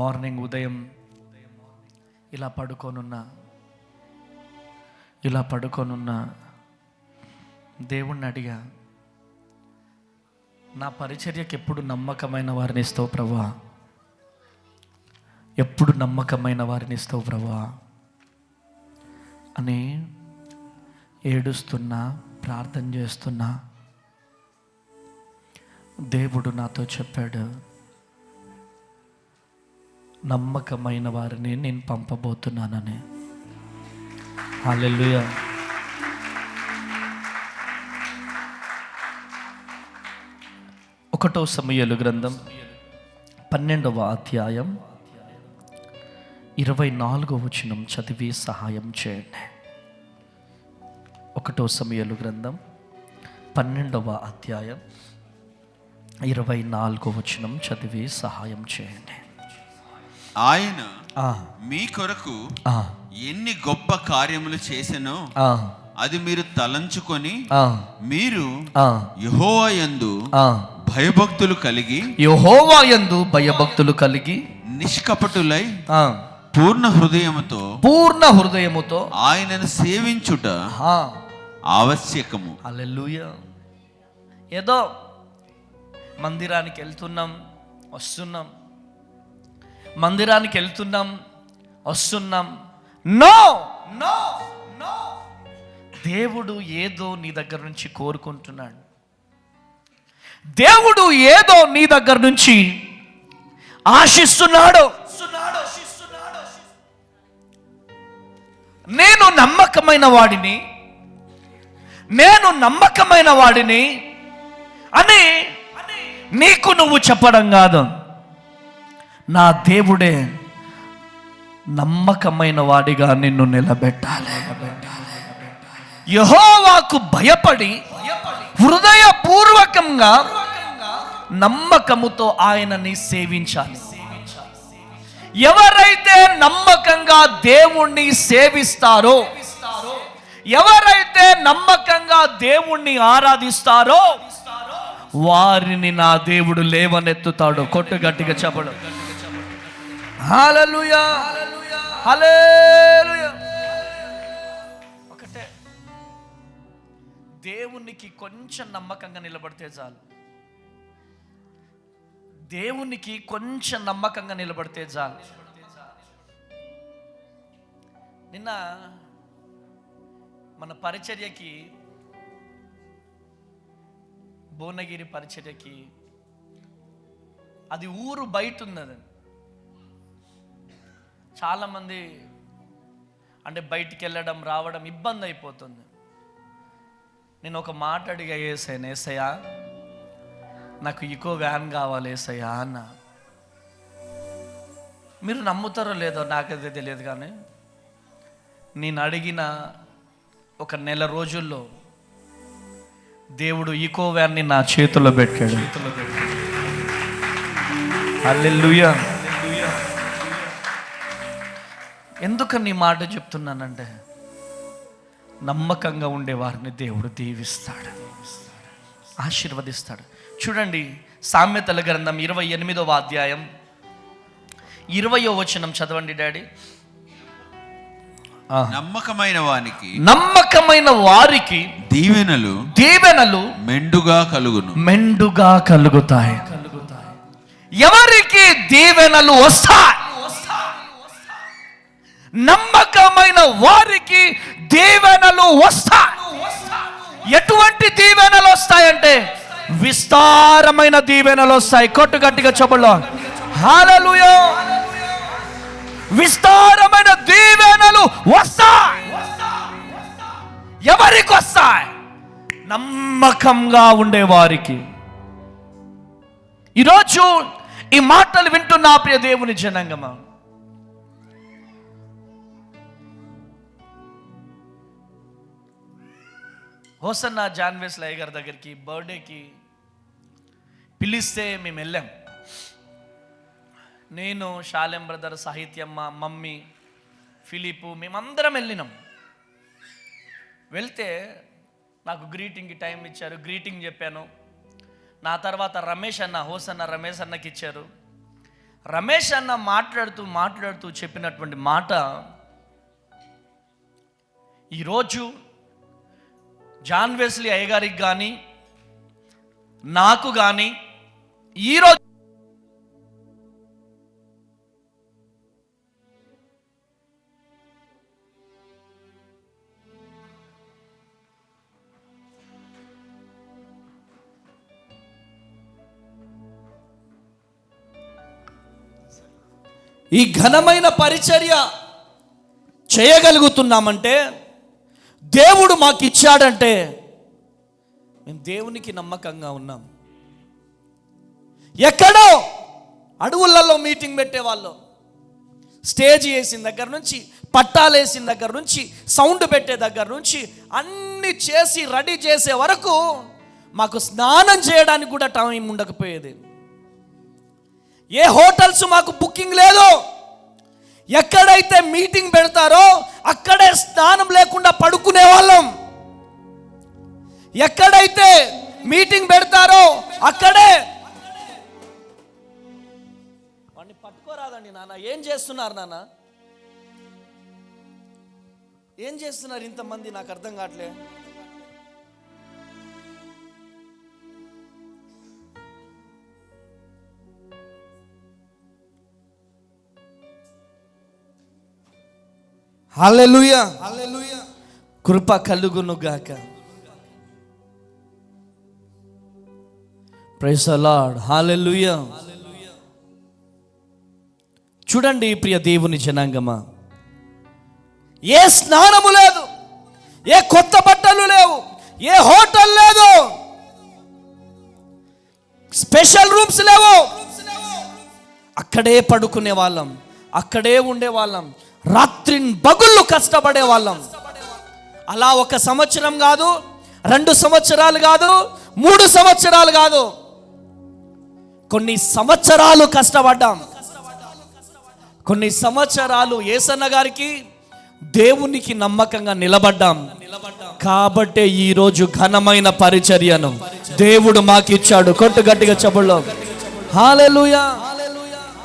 Morning ఉదయం ఇలా పడుకోనున్నా దేవుణ్ణి అడిగా, నా పరిచర్యకి ఎప్పుడు నమ్మకమైన వారిని ఇస్తావు ప్రభువా, ఎప్పుడు నమ్మకమైన వారిని ఇస్తావు ప్రభువా అని ఏడుస్తున్నా, ప్రార్థన చేస్తున్నా. దేవుడు నాతో చెప్పాడు, నమ్మకమైన వారిని నేను పంపబోతున్నానని. హల్లెలూయా. ఒకటో సమూయేలు గ్రంథం 12వ అధ్యాయం 24వ వచనం చదివి సహాయం చేయండి. ఒకటో సమూయేలు గ్రంథం 12వ అధ్యాయం 24వ వచనం చదివి సహాయం చేయండి. ఆయన మీ కొరకు ఎన్ని గొప్ప కార్యములు చేసెనో అది మీరు తలంచుకొని మీరు యెహోవా యందు భయభక్తులు కలిగి నిష్కపటులై పూర్ణ హృదయముతో ఆయనను సేవించుట ఆవశ్యకము. హల్లెలూయా. ఏదో మందిరానికి వెళ్తున్నాం వస్తున్నాం. No no no. దేవుడు ఏదో నీ దగ్గర నుంచి కోరుకుంటున్నాడు. దేవుడు ఏదో నీ దగ్గర నుంచి ఆశిస్తున్నాడు. నేను నమ్మకమైన వాడిని అని నీకు నువ్వు చెప్పడం కాదు, నా దేవుడే నమ్మకమైన వాడిగా నిన్ను నిలబెట్టాలి. యెహోవాకు భయపడి హృదయపూర్వకంగా నమ్మకముతో ఆయనని సేవించాలి. ఎవరైతే నమ్మకంగా దేవుణ్ణి సేవిస్తారో, ఎవరైతే నమ్మకంగా దేవుణ్ణి ఆరాధిస్తారో వారిని నా దేవుడు లేవనెత్తుతాడు. కొట్టు గట్టిగా చెప్పడు. హల్లెలూయా, హల్లెలూయా. ఒకటే, దేవునికి కొంచెం నమ్మకంగా నిలబడితే చాలు. దేవునికి కొంచెం నమ్మకంగా నిలబడితే చాలు. నిన్న మన పరిచర్యకి, భువనగిరి పరిచర్యకి, అది ఊరు బయట ఉన్నది. చాలామంది అంటే బయటికి వెళ్ళడం రావడం ఇబ్బంది అయిపోతుంది. నేను ఒక మాట అడిగా, ఏసయ్యా నాకు ఇకో వ్యాన్ కావాలి ఏసయ్యా అన్న. మీరు నమ్ముతారో లేదో నాకైతే తెలియదు, కానీ నేను అడిగిన ఒక నెల రోజుల్లో దేవుడు ఇకో వ్యాన్ని నా చేతుల్లో పెట్టాడు. హల్లెలూయా. ఎందుకని మాట చెప్తున్నానంటే, నమ్మకంగా ఉండే వారిని దేవుడు దీవిస్తాడు, ఆశీర్వదిస్తాడు. చూడండి, సామెతల గ్రంథం 28వ అధ్యాయం 20వ వచనం చదవండి డాడీ. నమ్మకమైన వారికి దీవెనలు మెండుగా కలుగుతాయి. ఎవరికి దీవెనలు వస్తాయి? నమ్మకమైన వారికి దీవెనలు వస్తాయి. ఎటువంటి దీవెనలు వస్తాయంటే విస్తారమైన దీవెనలు వస్తాయి. కొట్టు గట్టిగా చెప్పలో హల్లెలూయా. విస్తారమైన దీవెనలు వస్తాయి. ఎవరికి వస్తాయి? నమ్మకంగా ఉండేవారికి. ఈరోజు ఈ మాటలు వింటున్న ప్రియ దేవుని జనాంగమా, హోసన్న జాన్వేస్ లయ్య గారి దగ్గరికి బర్త్డేకి పిలిస్తే మేము వెళ్ళాం. నేను, షాలెం బ్రదర్, సాహిత్యమ్మ, మమ్మీ, ఫిలిపు, మేమందరం వెళ్ళినాం. వెళ్తే నాకు గ్రీటింగ్కి టైం ఇచ్చారు, గ్రీటింగ్ చెప్పాను. నా తర్వాత రమేష్ అన్న, హోసన్న రమేష్ అన్నకి ఇచ్చారు. రమేష్ అన్న మాట్లాడుతూ చెప్పినటువంటి మాట ఈరోజు జాన్ వెస్లీ అయ్యగారికి కానీ నాకు కానీ ఈరోజు ఈ ఘనమైన పరిచర్య చేయగలుగుతున్నామంటే దేవుడు మాకు ఇచ్చాడంటే మేము దేవునికి నమ్మకంగా ఉన్నాం. ఎక్కడో అడవులలో మీటింగ్ పెట్టేవాళ్ళు, స్టేజ్ వేసిన దగ్గర నుంచి, పట్టాలు వేసిన దగ్గర నుంచి, సౌండ్ పెట్టే దగ్గర నుంచి అన్నీ చేసి రెడీ చేసే వరకు మాకు స్నానం చేయడానికి కూడా టైం ఉండకపోయేది. ఏ హోటల్స్ మాకు బుకింగ్ లేదు. ఎక్కడైతే మీటింగ్ పెడతారో అక్కడే స్నానం లేకుండా పడుకునే వాళ్ళం. ఎక్కడైతే మీటింగ్ పెడతారో అక్కడే వాడిని పట్టుకోరాదండి నాన్న. ఏం చేస్తున్నారు నాన్న? ఏం చేస్తున్నారు ఇంతమంది? నాకు అర్థం కావట్లే. హల్లెలూయా, హల్లెలూయా. కృప కలుగును గాక. Praise the Lord. హల్లెలూయా. చూడండి ప్రియ దేవుని జనాంగమా, ఏ స్నానము లేదు, ఏ కొత్త బట్టలు లేవు, ఏ హోటల్ లేదు, స్పెషల్ రూమ్స్ లేవు. అక్కడే పడుకునే వాళ్ళం, అక్కడే ఉండే వాళ్ళం, రాత్రి పగుళ్ళు కష్టపడే వాళ్ళం. అలా 1 సంవత్సరం కాదు, 2 సంవత్సరాలు కాదు, 3 సంవత్సరాలు కాదు, కొన్ని సంవత్సరాలు కష్టపడ్డాం. కొన్ని సంవత్సరాలు యేసన్న గారికి దేవునికి నమ్మకంగా నిలబడ్డాం. కాబట్టే ఈరోజు ఘనమైన పరిచర్యను దేవుడు మాకు ఇచ్చాడు. కొట్టు గట్టిగా చెప్పుల్లో హల్లెలూయా,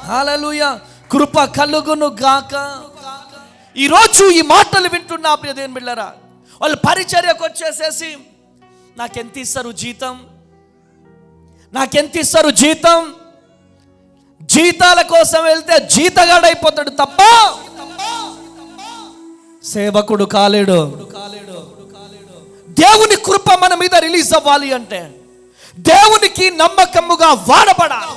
హల్లెలూయా. కృప కలుగును గాక. ఈరోజు ఈ మాటలు వింటున్నా ప్రియ దేవుని బిడ్డలారా, వాళ్ళు పరిచర్యకు వచ్చేసేసి నాకెంత ఇస్తారు జీతం, నాకెంత ఇస్తారు జీతం, జీతాల కోసం వెళ్తే జీతగాడైపోతాడు తప్ప సేవకుడు కాలేడు. దేవుని కృప మన మీద రిలీజ్ అవ్వాలి అంటే దేవునికి నమ్మకముగా వాడబడాలి.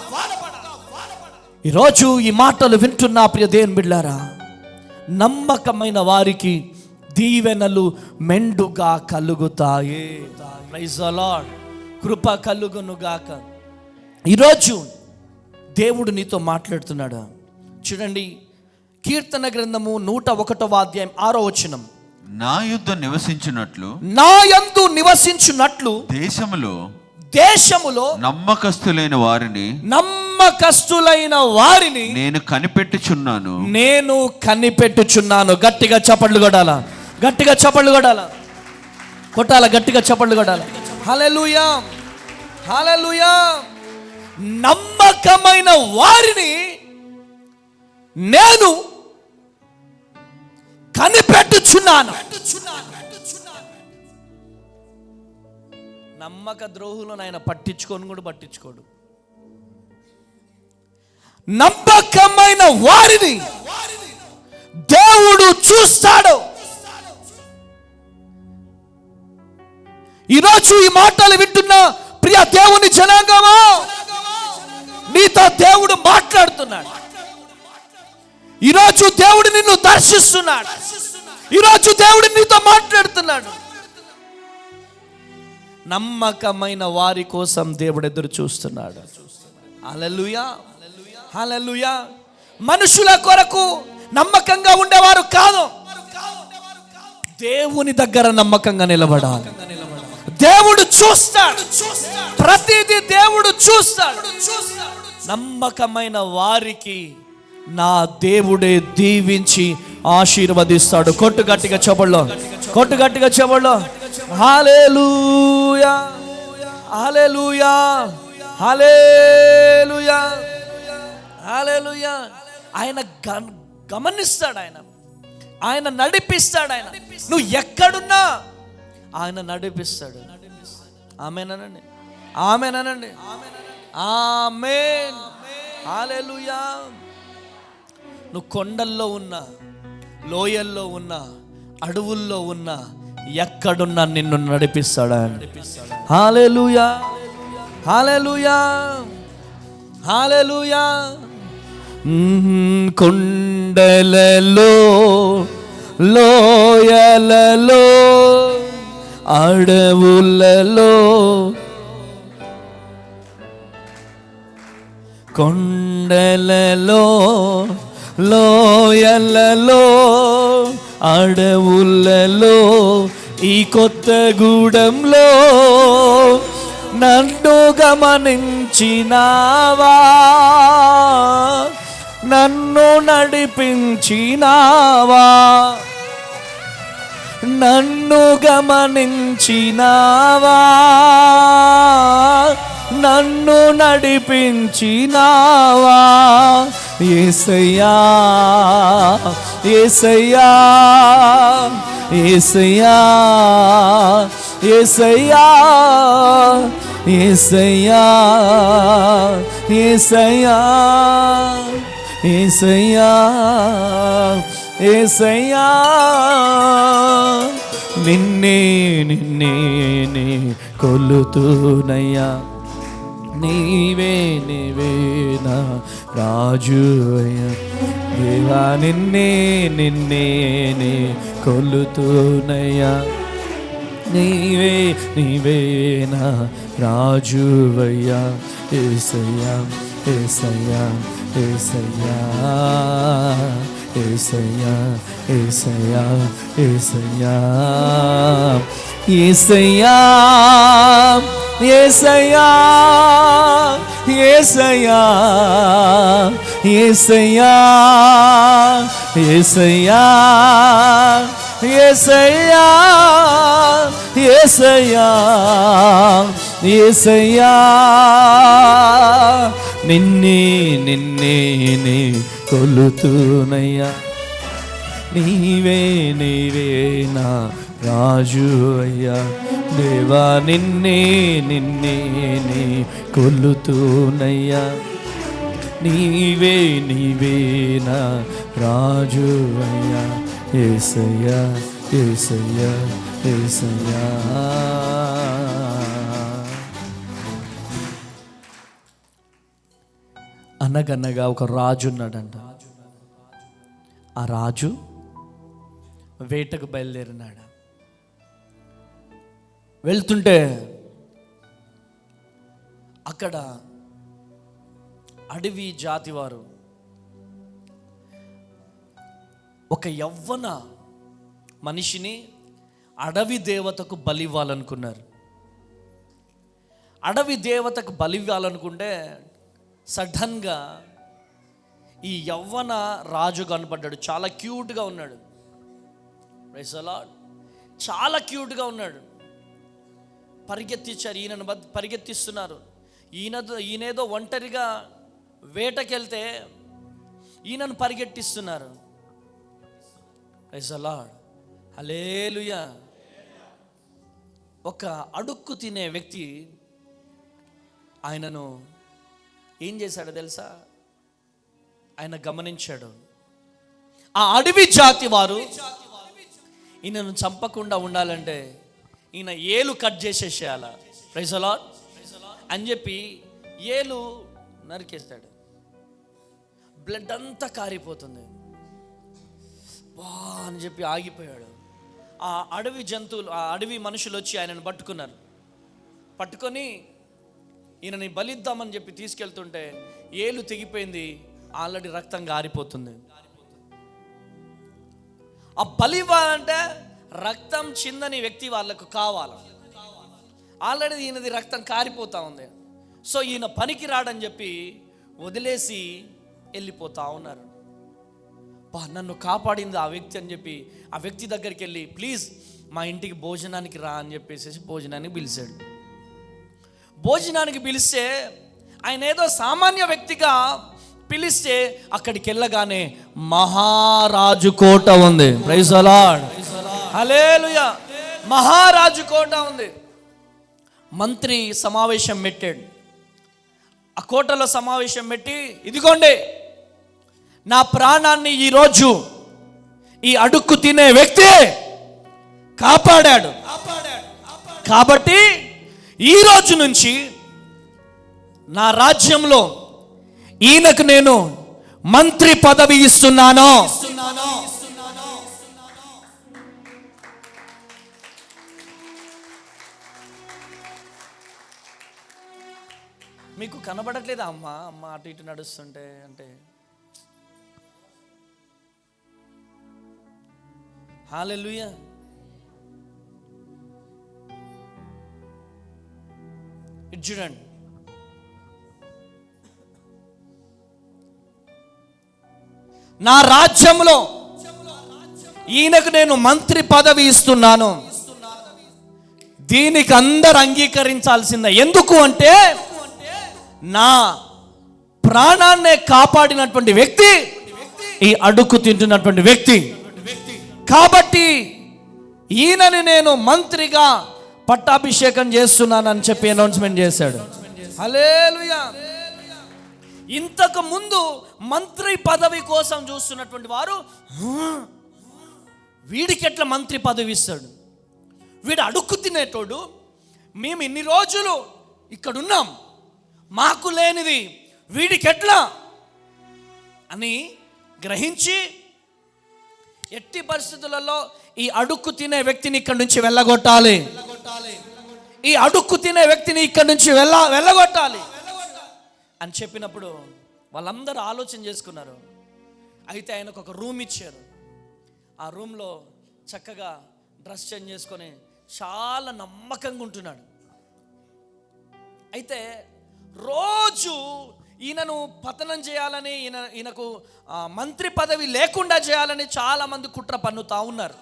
ఈరోజు ఈ మాటలు వింటున్నా ప్రియ దేవుని బిడ్డలారా, నమ్మకమైన వారికి దీవెనలు మెండుగా కలుగుతాయి. Praise the lord. కృప కలుగును గాక. ఈరోజు దేవుడు నీతో మాట్లాడుతున్నాడు. చూడండి, కీర్తన గ్రంథము 101వ అధ్యాయం 6వ వచనం. నా యందు నివసించున్నట్లు, నా యందు నివసించున్నట్లు దేశములో నమ్మకస్తులైన వారిని నేను కనిపెట్టుచున్నాను. గట్టిగా చప్పట్లు కొట్టాల, గట్టిగా చప్పట్లు కొట్టాల, గట్టిగా చప్పట్లు కొట్టాల. హల్లెలూయా, హల్లెలూయా. నమ్మకమైన వారిని నేను కనిపెట్టుచున్నాను. నమ్మక ద్రోహులను ఆయన పట్టించుకోడు. నమ్మకమైన వారిని దేవుడు చూస్తాడు. ఈరోజు ఈ మాటలు వింటున్న ప్రియ దేవుని జనాంగమా, నీతో దేవుడు మాట్లాడుతున్నాడు. ఈరోజు దేవుడు నిన్ను దర్శిస్తున్నాడు. ఈరోజు దేవుడు నీతో మాట్లాడుతున్నాడు. నమ్మకమైన వారి కోసం దేవుడు ఎదురు చూస్తున్నాడు. హల్లెలూయా, హల్లెలూయా. మనుషుల కొరకు నమ్మకంగా ఉండేవారు కాదు, దేవుని దగ్గర నమ్మకంగా నిలబడాలి. దేవుడు చూస్తాడు, ప్రతిదీ దేవుడు చూస్తాడు. నమ్మకమైన వారికి నా దేవుడే దీవించి ఆశీర్వదిస్తాడు. కొట్టు గట్టిగా చెబుల్లో, కొట్టు గట్టిగా చెబుల్లో. హల్లెలూయా, హల్లెలూయా, హల్లెలూయా, హల్లెలూయా. ఆయన గమనిస్తాడు, ఆయన నడిపిస్తాడు. ఆయన నువ్వు ఎక్కడున్నా ఆయన నడిపిస్తాడు. ఆమేనండి, ఆమేనండి, ఆమేన్. హల్లెలూయా. నువ్వు కొండల్లో ఉన్నా, లోయల్లో ఉన్నా, అడవుల్లో ఉన్నా, ఎక్కడున్నా నిన్ను నడిపిస్తాడు ఆయన. హల్లెలూయా, హల్లెలూయా, హల్లెలూయా. కొండలలో, లోయలలో, అడవులలో, కొండలలో, లోయలలో, అడవులలో, ఈ కొత్తగూడెంలో నన్ను గమనించినావా, నన్ను నడిపించినావా, నన్ను గమనించినావా, నన్ను నడిపించినావా. యేసయ్యా, యేసయ్యా, యేసయ్యా, యేసయ్యా, యేసయ్యా, యేసయ్యా, యేసయ్యా, యేసయ్యా. నిన్నే నిన్నే నే కొలుతూనయ్యా, నీవే నీవే నా రాజు అయ్యా. దేవా నిన్నే నిన్నే నే కొలుతూనయ్యా, నీవే నీవే నా రాజు అయ్యా. యేసయ్యా, యేసయ్యా, యేసయ్యా, యేసయ్యా, యేసయ్యా, యేసయ్యా, యేసయ్యా, యేసయ్యా, యేసయ్యా, యేసయ్యా, యేసయ్యా, యేసయ్యా, యేసయ్యా, యేసయ్యా. నిన్నే నిన్నే నే కొలుతూనయ్యా, నీవే నీవే నా రాజు అయ్యా. దేవా నిన్నే నిన్నే నే కొలుతూనయ్యా, నీవే నీవే నా రాజు అయ్యా. యేసయ్యా, యేసయ్యా, యేసయ్యా. అనగనగా ఒక రాజు ఉన్నాడంట. ఆ రాజు వేటకు బయలుదేరినాడు. వెళ్తుంటే అక్కడ అడవి జాతి వారు ఒక యవ్వన మనిషిని అడవి దేవతకు బలి ఇవ్వాలనుకున్నారు. అడవి దేవతకు బలి ఇవ్వాలనుకుంటే సడన్గా ఈ యవ్వన రాజు కనపడ్డాడు. చాలా క్యూట్గా ఉన్నాడు. Praise the Lord. చాలా క్యూట్గా ఉన్నాడు. పరిగెత్తించారు, ఈయనను పరిగెత్తిస్తున్నారు. ఈయనేదో ఒంటరిగా వేటకెళ్తే ఈయనను పరిగెట్టిస్తున్నారు. Praise the Lord. హల్లెలూయా. ఒక అడుక్కు తినే వ్యక్తి ఆయనను ఏం చేశాడో తెలుసా? ఆయన గమనించాడు. ఆ అడవి జాతి వారు ఈయనను చంపకుండా ఉండాలంటే ఈయన ఏలు కట్ చేసేసేయాల. ప్రైజ్ ది లార్డ్ అని చెప్పి ఏలు నరికేస్తాడు. బ్లడ్ అంతా కారిపోతుంది. వా అని చెప్పి ఆగిపోయాడు. ఆ అడవి జంతువులు, ఆ అడవి మనుషులు వచ్చి ఆయనను పట్టుకొని ఈయనని బలిద్దామని చెప్పి తీసుకెళ్తుంటే ఏలు తెగిపోయింది. ఆల్రెడీ రక్తం గారిపోతుంది. ఆ బలి ఇవ్వాలంటే రక్తం చిందని వ్యక్తి వాళ్ళకు కావాలి. ఆల్రెడీ ఈయనది రక్తం కారిపోతా ఉంది. సో ఈయన పనికి రాడని చెప్పి వదిలేసి వెళ్ళిపోతా ఉన్నారు. నన్ను కాపాడింది ఆ వ్యక్తి అని చెప్పి ఆ వ్యక్తి దగ్గరికి వెళ్ళి, ప్లీజ్ మా ఇంటికి భోజనానికి రా అని చెప్పేసి భోజనానికి పిలిచాడు. భోజనానికి పిలిస్తే ఆయన ఏదో సామాన్య వ్యక్తిగా పిలిస్తే అక్కడికి వెళ్ళగానే మహారాజు కోట ఉంది. ప్రైజ్ ది లార్డ్, హల్లెలూయా. మహారాజు కోట ఉంది. మంత్రి సమావేశం పెట్టాడు. ఆ కోటలో సమావేశం పెట్టి, ఇదిగోండి నా ప్రాణాన్ని ఈరోజు ఈ అడుక్కు తినే వ్యక్తి కాపాడాడు, కాబట్టి ఈ రోజు నుంచి నా రాజ్యంలో ఈయనకు నేను మంత్రి పదవి ఇస్తున్నాను. మీకు కనబడట్లేదా అమ్మ అటు ఇటు నడుస్తుంటే? అంటే హల్లెలూయా. ఇది చూడండి, నా రాజ్యంలో ఈయనకు నేను మంత్రి పదవి ఇస్తున్నాను. దీనికి అందరు అంగీకరించాల్సిందే. ఎందుకు అంటే నా ప్రాణాన్నే కాపాడినటువంటి వ్యక్తి ఈ అడుక్కు తింటున్నటువంటి వ్యక్తి, కాబట్టి ఈయనని నేను మంత్రిగా పట్టాభిషేకం చేస్తున్నానని చెప్పి అనౌన్స్మెంట్ చేశాడు. హల్లెలూయా. ఇంతకు ముందు మంత్రి పదవి కోసం చూస్తున్నటువంటి వారు, వీడికి ఎట్లా మంత్రి పదవి ఇస్తాడు, వీడు అడుక్కు తినేటోడు, మేము ఇన్ని రోజులు ఇక్కడున్నాం, మాకు లేనిది వీడికి ఎట్లా అని గ్రహించి ఎట్టి పరిస్థితులలో ఈ అడుక్కు తినే వ్యక్తిని ఇక్కడి నుంచి వెళ్ళగొట్టాలి, ఈ అడుక్కు తినే వ్యక్తిని ఇక్కడి నుంచి వెళ్ళగొట్టాలి అని చెప్పినప్పుడు వాళ్ళందరూ ఆలోచన చేసుకున్నారు. అయితే ఆయనకు ఒక రూమ్ ఇచ్చారు. ఆ రూమ్లో చక్కగా డ్రెస్ చేంజ్ చేసుకొని చాలా నమ్మకంగా ఉంటున్నాడు. అయితే రోజు ఈయనను పతనం చేయాలని, ఈయనకు మంత్రి పదవి లేకుండా చేయాలని చాలామంది కుట్ర పన్నుతా ఉన్నారు.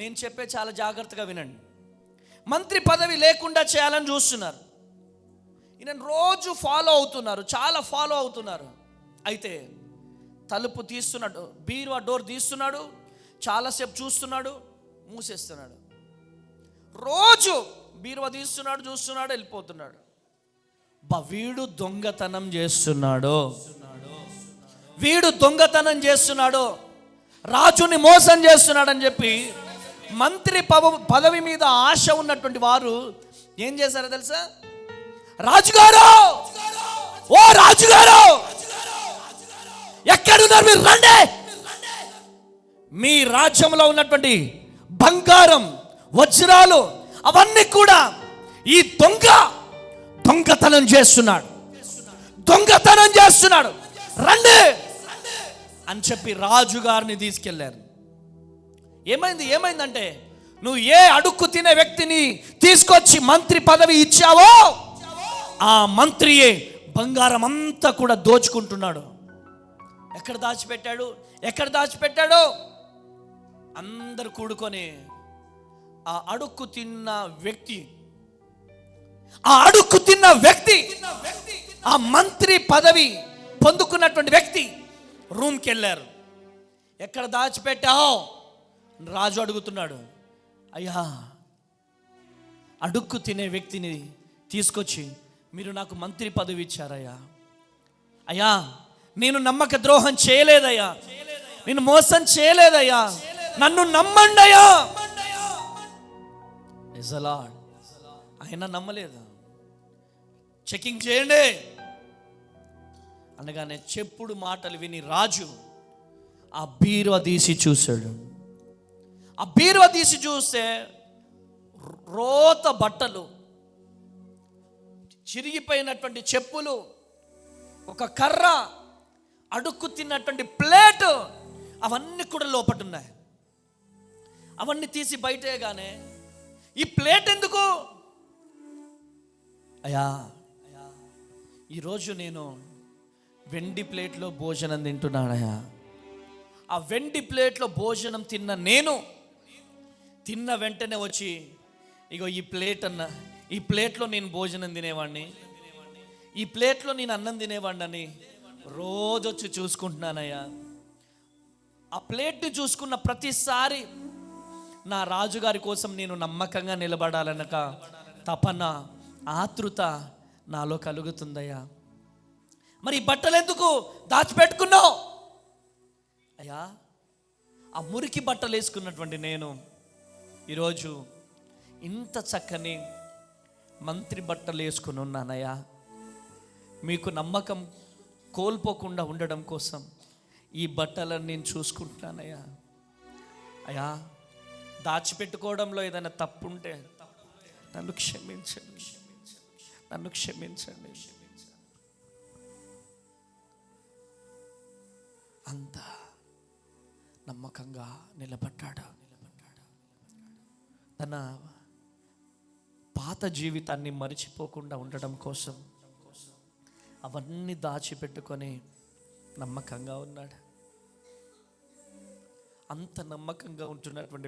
నేను చెప్పే చాలా జాగ్రత్తగా వినండి. మంత్రి పదవి లేకుండా చేయాలని చూస్తున్నారు. ఈయన రోజు ఫాలో అవుతున్నారు, చాలా ఫాలో అవుతున్నారు. అయితే తలుపు తీస్తున్నాడు, బీరువా డోర్ తీస్తున్నాడు, చాలాసేపు చూస్తున్నాడు, మూసేస్తున్నాడు. రోజు బీరువా తీస్తున్నాడు, చూస్తున్నాడు, వెళ్ళిపోతున్నాడు. వీడు దొంగతనం చేస్తున్నాడు, వీడు దొంగతనం చేస్తున్నాడు, రాజుని మోసం చేస్తున్నాడు అని చెప్పి మంత్రి పదవి మీద ఆశ ఉన్నటువంటి వారు ఏం చేశారో తెలుసా? రాజుగారు, ఓ రాజుగారు, ఎక్కడున్నారు మీరు? రండి. మీ రాజ్యంలో ఉన్నటువంటి బంగారం, వజ్రాలు అవన్నీ కూడా ఈ దొంగతనం చేస్తున్నాడు, దొంగతనం చేస్తున్నాడు, రండి అని చెప్పి రాజుగారిని తీసుకెళ్లారు. ఏమైందంటే, నువ్వు ఏ అడుక్కు తినే వ్యక్తిని తీసుకొచ్చి మంత్రి పదవి ఇచ్చావో ఆ మంత్రియే బంగారం అంతా కూడా దోచుకుంటున్నాడు. ఎక్కడ దాచిపెట్టాడు? అందరు కూడుకొని ఆ అడుక్కు తిన్న వ్యక్తి ఆ మంత్రి పదవి పొందుకున్నటువంటి వ్యక్తి రూమ్కి వెళ్ళారు. ఎక్కడ దాచిపెట్టావు? రాజు అడుగుతున్నాడు. అయ్యా, అడుక్కు తినే వ్యక్తిని తీసుకొచ్చి మీరు నాకు మంత్రి పదవి ఇచ్చారయ్యా. అయ్యా, నేను నమ్మక ద్రోహం చేయలేదయ్యా, నేను మోసం చేయలేదయ్యా, నన్ను నమ్మండి అయ్యా. ఆయన నమ్మలేదు. చెకింగ్ చేయండి అనగానే చెప్పుడు మాటలు విని రాజు ఆ బీరువా తీసి చూశాడు. ఆ బీరువా తీసి చూస్తే రోత బట్టలు, చిరిగిపోయినటువంటి చెప్పులు, ఒక కర్ర, అడుక్కు తిన్నటువంటి ప్లేట్, అవన్నీ కూడా లోపటున్నాయి. అవన్నీ తీసి బయటేగానే ఈ ప్లేట్ ఎందుకు? అయ్యా, ఈరోజు నేను వెండి ప్లేట్లో భోజనం తింటున్నానయ్యా. ఆ వెండి ప్లేట్లో భోజనం తిన్న నేను తిన్న వెంటనే వచ్చి, ఇగో ఈ ప్లేట్లో నేను భోజనం తినేవాడిని, ఈ ప్లేట్లో నేను అన్నం తినేవాడిని రోజు వచ్చి చూసుకుంటున్నానయ్యా. ఆ ప్లేట్ని చూసుకున్న ప్రతిసారి నా రాజుగారి కోసం నేను నమ్మకంగా నిలబడాలనక తపన, ఆతృత నాలో కలుగుతుందయ్యా. మరి ఈ బట్టలు ఎందుకు దాచిపెట్టుకున్నావు? అయ్యా, ఆ మురికి బట్టలు వేసుకున్నటువంటి నేను ఈరోజు ఇంత చక్కని మంత్రి బట్టలు వేసుకుని ఉన్నానయ్యా. మీకు నమ్మకం కోల్పోకుండా ఉండడం కోసం ఈ బట్టలను నేను చూసుకుంటున్నానయ్యా. అయ్యా, దాచిపెట్టుకోవడంలో ఏదైనా తప్పు ఉంటే నన్ను క్షమించండి, నన్ను క్షమించండి. అంత నమ్మకంగా నిలబడ్డాడు. తన పాత జీవితాన్ని మరిచిపోకుండా ఉండడం కోసం అవన్నీ దాచిపెట్టుకొని నమ్మకంగా ఉన్నాడు. అంత నమ్మకంగా ఉంటున్నటువంటి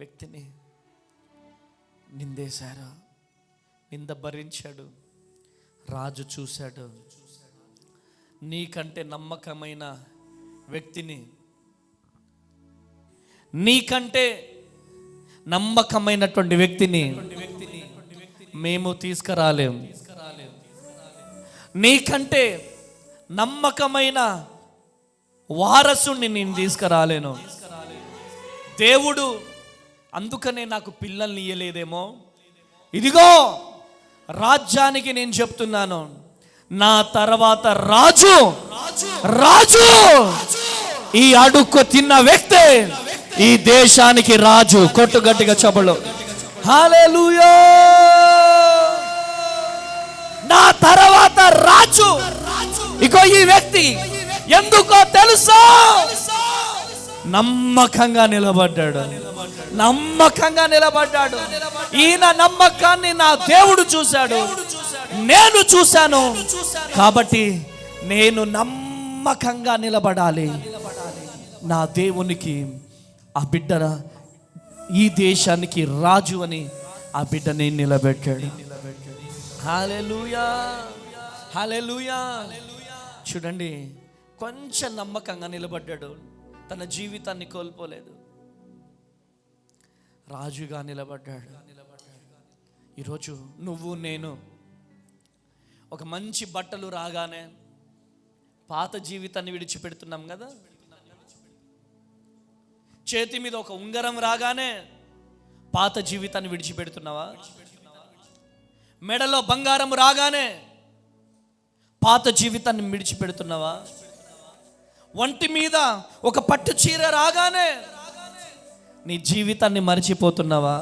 వ్యక్తిని నిందేశారు, నింద భరించాడు. రాజు చూశాడు, నీకంటే నమ్మకమైన వ్యక్తిని, నీకంటే నమ్మకమైనటువంటి వ్యక్తిని మేము తీసుకురాలేము, నీకంటే నమ్మకమైన వారసుని నేను తీసుకురాలేను. దేవుడు అందుకనే నాకు పిల్లల్ని ఇయ్యలేదేమో. ఇదిగో రాజ్యానికి నేను చెప్తున్నాను, నా తర్వాత రాజు ఈ అడుక్కు తిన్న వ్యక్తే ఈ దేశానికి రాజు. కొట్టుగట్టిగా చెప్పలు హల్లెలూయా. నా తర్వాత రాజు ఇగో ఈ వ్యక్తి. ఎందుకో తెలుసా? నమ్మకంగా నిలబడ్డాడు. ఈయన నమ్మకాన్ని నా దేవుడు చూశాడు, నేను చూశాను. కాబట్టి నేను నమ్మకంగా నిలబడాలి. నా దేవునికి ఆ బిడ్డ ఈ దేశానికి రాజు అని ఆ బిడ్డని నిలబెట్టాడు. హల్లెలూయా, హల్లెలూయా. చూడండి, కొంచెం నమ్మకంగా నిలబడ్డాడు, తన జీవితాన్ని కోల్పోలేదు, రాజుగా నిలబడ్డాడు. ఈరోజు నువ్వు నేను ఒక మంచి బట్టలు రాగానే పాత జీవితాన్ని విడిచిపెడుతున్నాం కదా. చేతి మీద ఒక ఉంగరం రాగానే పాత జీవితాన్ని విడిచిపెడుతున్నావా? మెడలో బంగారం రాగానే పాత జీవితాన్ని విడిచిపెడుతున్నావా? ఒంటి మీద ఒక పట్టు చీర రాగానే నీ జీవితాన్ని మర్చిపోతున్నావా?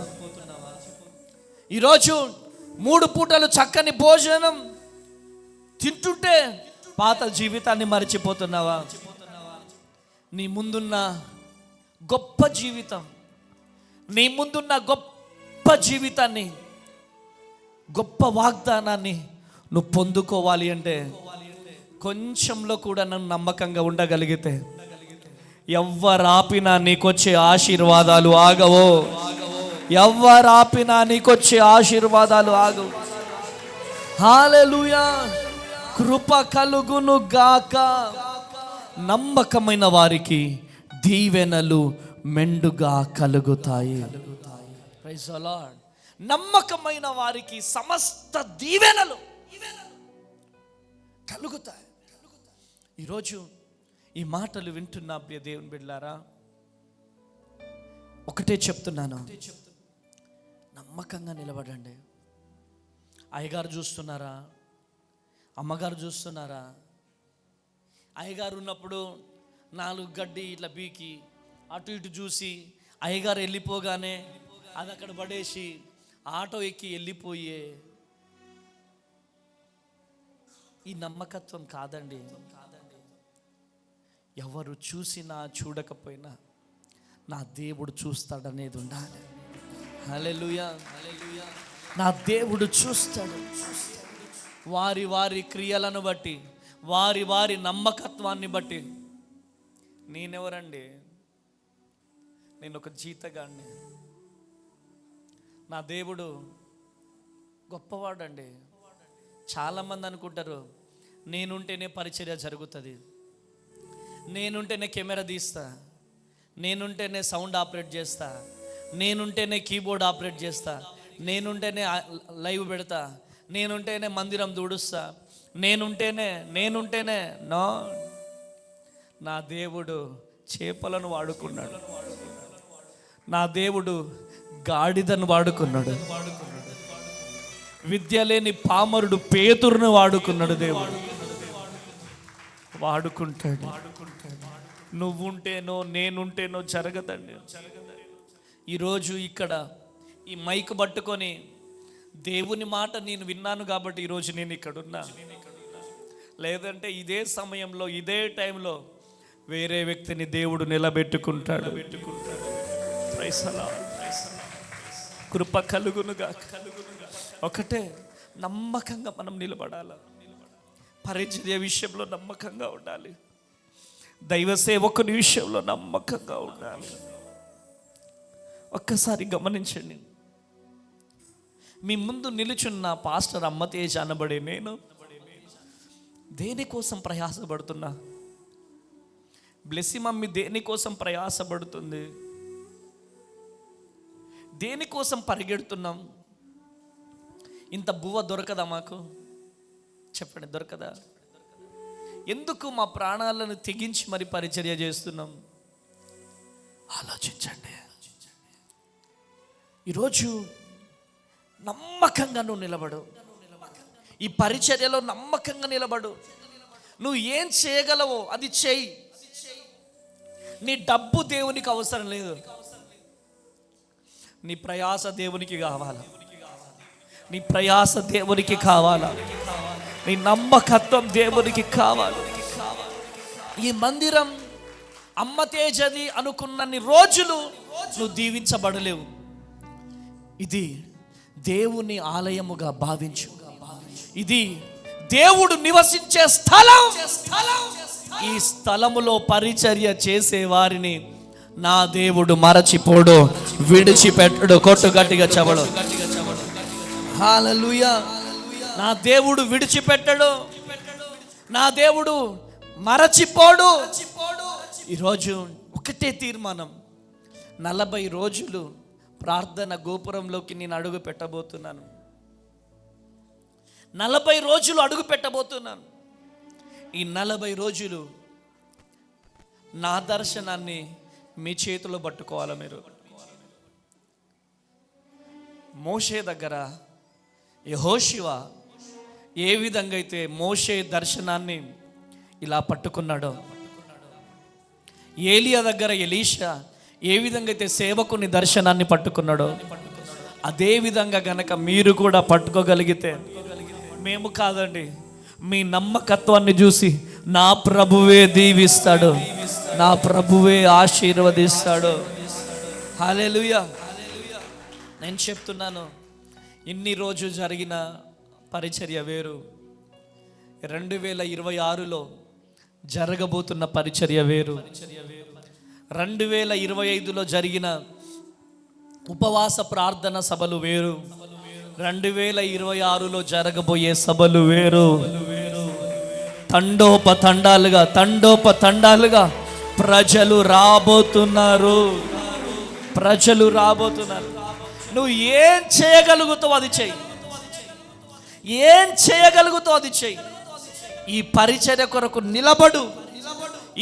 ఈరోజు 3 పూటలు చక్కని భోజనం తింటుంటే పాత జీవితాన్ని మర్చిపోతున్నావా? నీ ముందున్న గొప్ప జీవితం, నీ ముందున్న గొప్ప జీవితాన్ని, గొప్ప వాగ్దానాన్ని నువ్వు పొందుకోవాలి అంటే కొంచెంలో కూడా నన్ను నమ్మకంగా ఉండగలిగితే ఎవ్వరాపినా నీకొచ్చే ఆశీర్వాదాలు ఆగవో. ఎవ్వరాపినా నీకొచ్చే ఆశీర్వాదాలు ఆగవు. హల్లెలూయా. కృప కలుగును గాక. నమ్మకమైన వారికి దీవెనలు మెండుగా కలుగుతాయి. Praise the Lord. నమ్మకమైన వారికి సమస్త దీవెనలు కలుగుతాయి. ఈరోజు ఈ మాటలు వింటున్న ప్రియ దేవుని బిడ్డలారా, ఒకటే చెప్తున్నాను, నమ్మకంగా నిలబడండి. అయ్యగారు చూస్తున్నారా? అమ్మగారు చూస్తున్నారా? అయ్యగారు ఉన్నప్పుడు 4 గడ్డి ఇట్లా బీకి అటు ఇటు చూసి అయ్యగారు వెళ్ళిపోగానే అది అక్కడ పడేసి ఆటో ఎక్కి వెళ్ళిపోయే ఈ నమ్మకత్వం కాదండి. ఎవరు చూసినా చూడకపోయినా నా దేవుడు చూస్తాడనేది ఉండాలి. హల్లెలూయా, హల్లెలూయా. నా దేవుడు చూస్తాడు. వారి వారి క్రియలను బట్టి, వారి వారి నమ్మకత్వాన్ని బట్టి. నేనెవరండి? నేను ఒక జీతగాడిని. నా దేవుడు గొప్పవాడండి. చాలామంది అనుకుంటారు నేనుంటేనే పరిచర్య జరుగుతుంది, నేనుంటేనే కెమెరా తీస్తా, నేనుంటేనే సౌండ్ ఆపరేట్ చేస్తా, నేనుంటేనే కీబోర్డ్ ఆపరేట్ చేస్తా, నేనుంటేనే లైవ్ పెడతా, నేనుంటేనే మందిరం దూడుస్తా, నేనుంటేనే నో. నా దేవుడు చేపలను వాడుకున్నాడు, నా దేవుడు గాడిదను వాడుకున్నాడు, విద్య లేని పామరుడు పేతురును వాడుకున్నాడు. దేవుడు వాడుకుంటాడు. నువ్వుంటేనో నేనుంటేనో జరగదండి. ఈరోజు ఇక్కడ ఈ మైక్ పట్టుకొని దేవుని మాట నేను విన్నాను కాబట్టి ఈరోజు నేను ఇక్కడ ఉన్నా. లేదంటే ఇదే సమయంలో ఇదే టైంలో వేరే వ్యక్తిని దేవుడు నిలబెట్టుకుంటాడు. కృప కలుగునుగా. ఒకటే, నమ్మకంగా మనం నిలబడాలి. పరిచర్య విషయంలో నమ్మకంగా ఉండాలి, దైవ సేవకుని విషయంలో నమ్మకంగా ఉండాలి. ఒక్కసారి గమనించండి, మీ ముందు నిలుచున్న పాస్టర్ అమ్మతేజ్ అనబడే నేను దేనికోసం ప్రయాసపడుతున్నా? బ్లెస్సి మమ్మీ దేనికోసం ప్రయాసపడుతుంది? దేనికోసం పరిగెడుతున్నాం? ఇంత బువ్వ దొరకదా మాకు? చెప్పండి, దొరకదా? ఎందుకు మా ప్రాణాలను తెగించి మరి పరిచర్య చేస్తున్నాం? ఆలోచించండి. ఈరోజు నమ్మకంగా నువ్వు నిలబడు, ఈ పరిచర్యలో నమ్మకంగా నిలబడు. నువ్వు ఏం చేయగలవో అది చేయి. నీ డబ్బు దేవునికి అవసరం లేదు, నీ ప్రయాస దేవునికి కావాలా, నీ ప్రయాస దేవునికి కావాలా, నీ నమ్మకత్వం దేవునికి కావాలి. ఈ మందిరం అమ్మతేజది అనుకున్నన్ని రోజులు నువ్వు దీవించబడలేవు. ఇది దేవుని ఆలయముగా భావించు. ఇది దేవుడు నివసించే స్థలం. ఈ స్థలములో పరిచర్య చేసే వారిని నా దేవుడు మరచిపోడు, విడిచిపెట్టడు. కొట్టు గట్టిగా చెబడు. హల్లెలూయా. నా దేవుడు విడిచిపెట్టడు, నా దేవుడు మరచిపోడు. ఈరోజు ఒకటే తీర్మానం, 40 రోజులు ప్రార్థన గోపురంలోకి నేను అడుగు పెట్టబోతున్నాను. 40 రోజులు అడుగు పెట్టబోతున్నాను. ఈ 40 రోజులు నా దర్శనాన్ని మీ చేతిలో పట్టుకోవాలి. మీరు మోషే దగ్గర యెహోషువ ఏ విధంగా అయితే మోషే దర్శనాన్ని ఇలా పట్టుకున్నాడో, ఏలియా దగ్గర ఎలీషా ఏ విధంగా అయితే సేవకుని దర్శనాన్ని పట్టుకున్నాడో, అదే విధంగా గనక మీరు కూడా పట్టుకోగలిగితే, మేము కాదండి, మీ నమ్మకత్వాన్ని చూసి నా ప్రభువే దీవిస్తాడు, నా ప్రభువే ఆశీర్వదిస్తాడు. హల్లెలూయా. నేను చెప్తున్నాను, ఇన్ని రోజు జరిగిన పరిచర్య వేరు, 2026లో జరగబోతున్న పరిచర్య వేరు, 2025లో జరిగిన ఉపవాస ప్రార్థన సభలు వేరు, 2026లో జరగబోయే సభలు వేరు. తండోపతండాలుగా ప్రజలు రాబోతున్నారు. నువ్వు ఏం చేయగలుగుతావు అది చెయ్యి, ఏం చేయగలుగుతావు అది చెయ్యి. ఈ పరిచర్య కొరకు నిలబడు,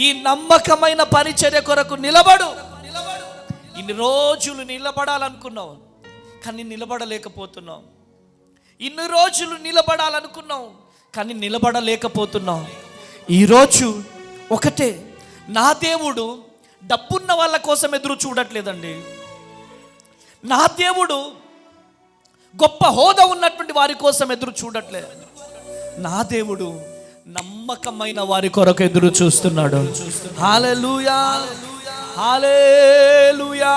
ఈ నమ్మకమైన పరిచర్య కొరకు నిలబడు. ఇన్ని రోజులు నిలబడాలనుకున్నావు కానీ నిలబడలేకపోతున్నావు. ఇన్ని రోజులు నిలబడాలనుకున్నావు కానీ నిలబడలేకపోతున్నావు. ఈరోజు ఒకటే, నా దేవుడు డబ్బున్న వాళ్ళ కోసం ఎదురు చూడట్లేదండి. నా దేవుడు గొప్ప హోదా ఉన్నటువంటి వారి కోసం ఎదురు చూడట్లేదు. నా దేవుడు నమ్మకమైన వారి కొరకు ఎదురు చూస్తున్నాడు. హల్లెలూయా, హల్లెలూయా.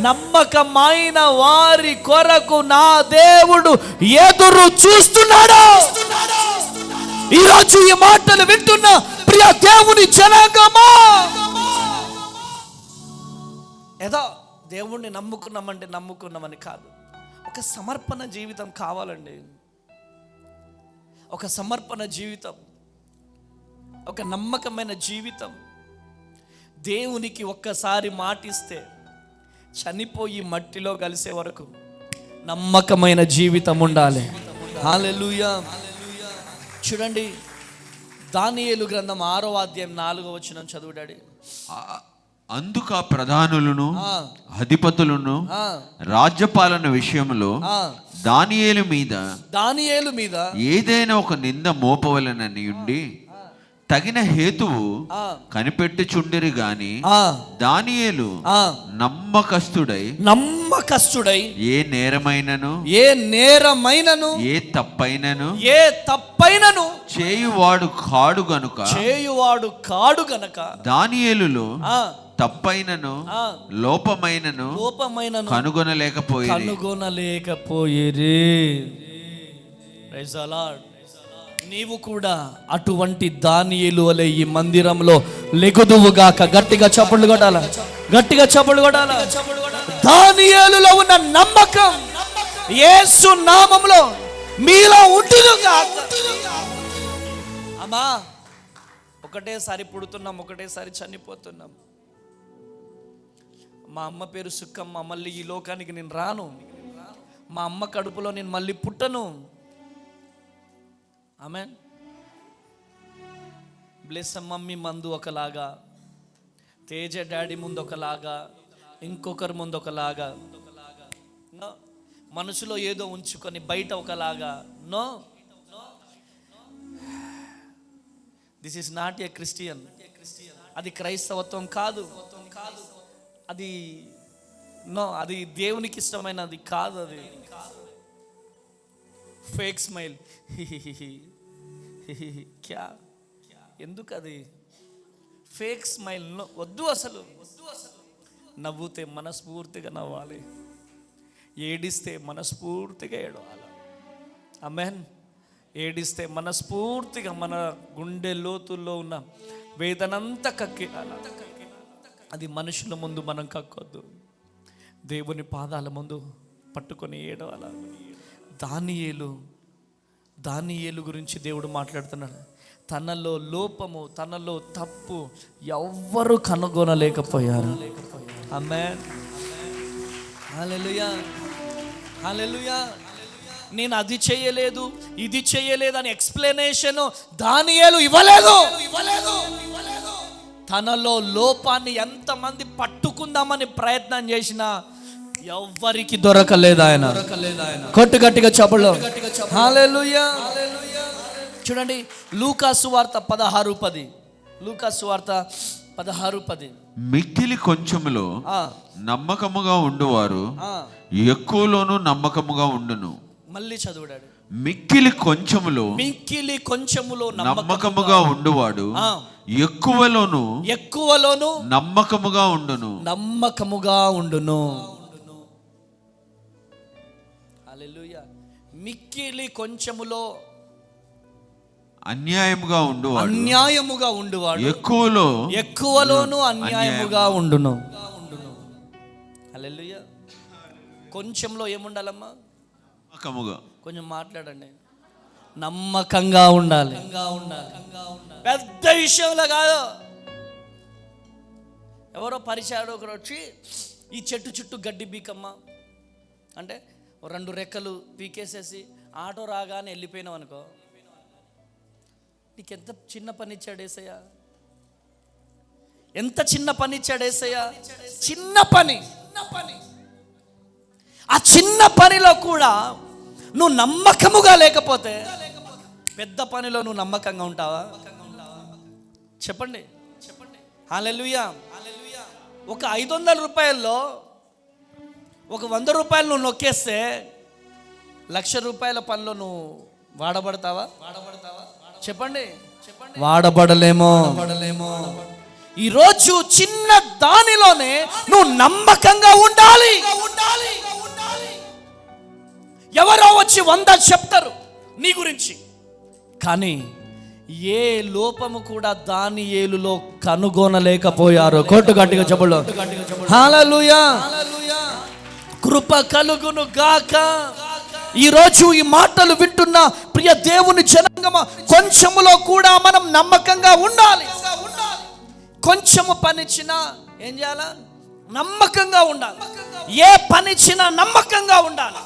నమ్మకమైన వారి కొరకు నా దేవుడు ఎదురు చూస్తున్నాడు. ఈరోజు ఈ మాటలు వింటున్న ప్రియ దేవుని జనాంగమా, ఏదో దేవుణ్ణి నమ్ముకున్నామంటే నమ్ముకున్నామని కాదు, ఒక ఒక సమర్పణ జీవితం కావాలండి. ఒక సమర్పణ జీవితం, ఒక నమ్మకమైన జీవితం. దేవునికి ఒక్కసారి మాటిస్తే చనిపోయి మట్టిలో కలిసే వరకు నమ్మకమైన జీవితం ఉండాలి. హల్లెలూయా. చూడండి, దానియేలు గ్రంథం 6వ అధ్యాయం 4వ వచనం చదువుడాడి. అందుకు ఆ ప్రధానులను అధిపతులను రాజ్యపాలన విషయంలో దానియేలు మీద ఏదైనా ఒక నింద మోపవలనని ఉండి తగిన హేతువు కనిపెట్టుచుండిరి గాని దానియేలు నమ్మకస్తుడై ఏ నేరమైనను ఏ తప్పైనను చేయువాడు కాడు గనుక దానియేలులో తప్పైనను లోపమైనను కనుగొనలేకపోయిరి. Praise the Lord. నీవు కూడా అటువంటి దానియేలు వలె ఈ మందిరంలో లెగుదువుగాక. గట్టిగా చప్పట్లు కొట్టాల, గట్టిగా చప్పట్లు కొట్టాల. దానియేలులో ఉన్న నమ్మకం యేసు నామములో మీలో ఉండునుగాక. అమ్మా, ఒకటేసారి పుడుతున్నాం, ఒకటేసారి చనిపోతున్నాం. మా అమ్మ పేరు సుక్కమ్మ. మళ్ళీ ఈ లోకానికి నేను రాను. మా అమ్మ కడుపులో నేను మళ్ళీ పుట్టను. ఆమేన్. బ్లెస్ మమ్మీ ముందు ఒకలాగా, తేజ డాడీ ముందు ఒకలాగా, ఇంకొకరి ముందు ఒకలాగా, మనసులో ఏదో ఉంచుకొని బయట ఒకలాగా. No, this is not a Christian. అది క్రైస్తవత్వం కాదు. అది అది దేవునికి ఇష్టమైనది కాదు. అది ఫేక్ స్మైల్. క్యా ఎందుకు అది ఫేక్ స్మైల్? వద్దు అసలు. నవ్వుతే మనస్ఫూర్తిగా నవ్వాలి, ఏడిస్తే మనస్ఫూర్తిగా ఏడవాలి. ఆమేన్. ఏడిస్తే మనస్ఫూర్తిగా మన గుండె లోతుల్లో ఉన్న వేదనంతా కక్కిరాల. అది మనుషుల ముందు మనం కక్కొద్దు, దేవుని పాదాల ముందు పట్టుకొని ఏడవాల. దానియేలు గురించి దేవుడు మాట్లాడుతున్నాడు. తనలో లోపము, తనలో తప్పు ఎవ్వరు కనుగొనలేకపోయారు. ఆమేన్. హల్లెలూయా, హల్లెలూయా. నేను అది చేయలేదు, ఇది చేయలేదు అని ఎక్స్ప్లెనేషన్ దానియేలు ఇవ్వలేదు. తనలో లోపాన్ని ఎంతమంది పట్టుకుందామని ప్రయత్నం చేసినా ఎవ్వరికి దొరకలేదు. ఆయన కొట్టు గట్టిగా చప్పట్లు. హల్లెలూయా. చూడండి, లూకా సువార్త 16:10. లూకా సువార్త 16:10. మిక్కిలి కొంచెములో నమ్మకముగా ఉండువారు ఎక్కువలోను నమ్మకముగా ఉండును. మళ్ళీ చదువుడాడు. మిక్కిలి కొంచెములో నమ్మకముగా ఉండువాడు ఎక్కువలోను నమ్మకముగా ఉండును. హల్లెలూయా. మిక్కిలి కొంచెములో అన్యాయముగా ఉండువాడు ఎక్కువలోను అన్యాయముగా ఉండును. హల్లెలూయా. కొంచెంలో ఏముండాలమ్మా? కొంచెం మాట్లాడండి. నమ్మకంగా ఉండాలి. పెద్ద విషయంలో కాదు. ఎవరో పరిచయాడు ఒకరు వచ్చి ఈ చెట్టు చుట్టూ గడ్డి బీకమ్మా అంటే 2 రెక్కలు పీకేసేసి ఆటో రాగానే వెళ్ళిపోయినావు అనుకో, నీకెంత చిన్న పని ఇచ్చాడు యేసయ్య. ఎంత చిన్న పని ఇచ్చాడు యేసయ్య. చిన్న పని. ఆ చిన్న పనిలో కూడా నువ్వు నమ్మకముగా లేకపోతే పెద్ద పనిలో నువ్వు నమ్మకంగా ఉంటావా? చెప్పండి. హల్లెలూయా. ఒక 500 రూపాయల్లో ఒక 100 రూపాయలు నువ్వు నొక్కేస్తే 1,00,000 రూపాయల పనిలో నువ్వు వాడబడతావా? చెప్పండి. వాడబడలేమో. ఈరోజు చిన్న దానిలోనే నువ్వు నమ్మకంగా ఉండాలి. ఎవరో వచ్చి 100 చెప్తారు నీ గురించి, కానీ ఏ లోపము కూడా దానియేలులో కనుగొనలేకపోయారు. కోటు గట్టిగా చెప్పండి. హల్లెలూయా. కృప కలుగును గాక. ఈరోజు ఈ మాటలు వింటున్న ప్రియ దేవుని జనాంగమా, కొంచెములో కూడా మనం నమ్మకంగా ఉండాలి. కొంచెము పనిచ్చినా ఏం చేయాలా? నమ్మకంగా ఉండాలి. ఏ పనిచ్చినా నమ్మకంగా ఉండాలి.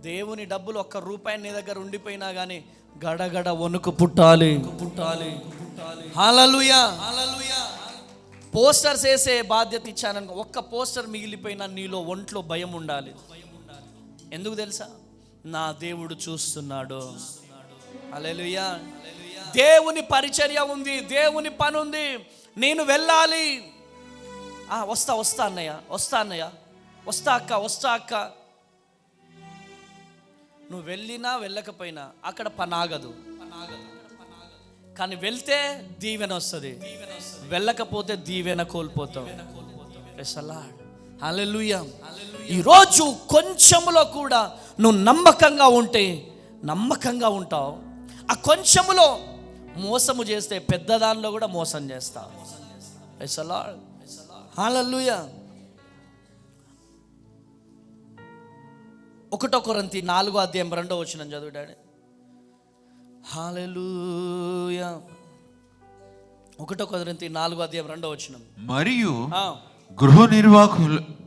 దేవుని డబ్బులు ఒక్క రూపాయి నీ దగ్గర ఉండిపోయినా కానీ గడగడ వణుకు పుట్టాలి. హల్లెలూయా. పోస్టర్స్ వేసే బాధ్యత ఇచ్చాననుకో, ఒక్క పోస్టర్ మిగిలిపోయినా నీలో ఒంట్లో భయం ఉండాలి. ఎందుకు తెలుసా? నా దేవుడు చూస్తున్నాడు. హల్లెలూయా. దేవుని పరిచర్య ఉంది, దేవుని పని ఉంది, నేను వెళ్ళాలి. వస్తా అన్నయ్య, వస్తా అక్క. నువ్వు వెళ్ళినా వెళ్ళకపోయినా అక్కడ పని ఆగదు. కానీ వెళ్తే దీవెన వస్తుంది, వెళ్ళకపోతే దీవెన కోల్పోతాం. హల్లెలూయా. ఈరోజు కొంచెములో కూడా నువ్వు నమ్మకంగా ఉంటే నమ్మకంగా ఉంటావు. ఆ కొంచెములో మోసము చేస్తే పెద్ద దానిలో కూడా మోసం చేస్తావు. హల్లెలూయా. 1 కొరింథీ 4:2 చదువు డాడీ. హల్లెలూయా. 1 కొరింథీ 4:2 మరియు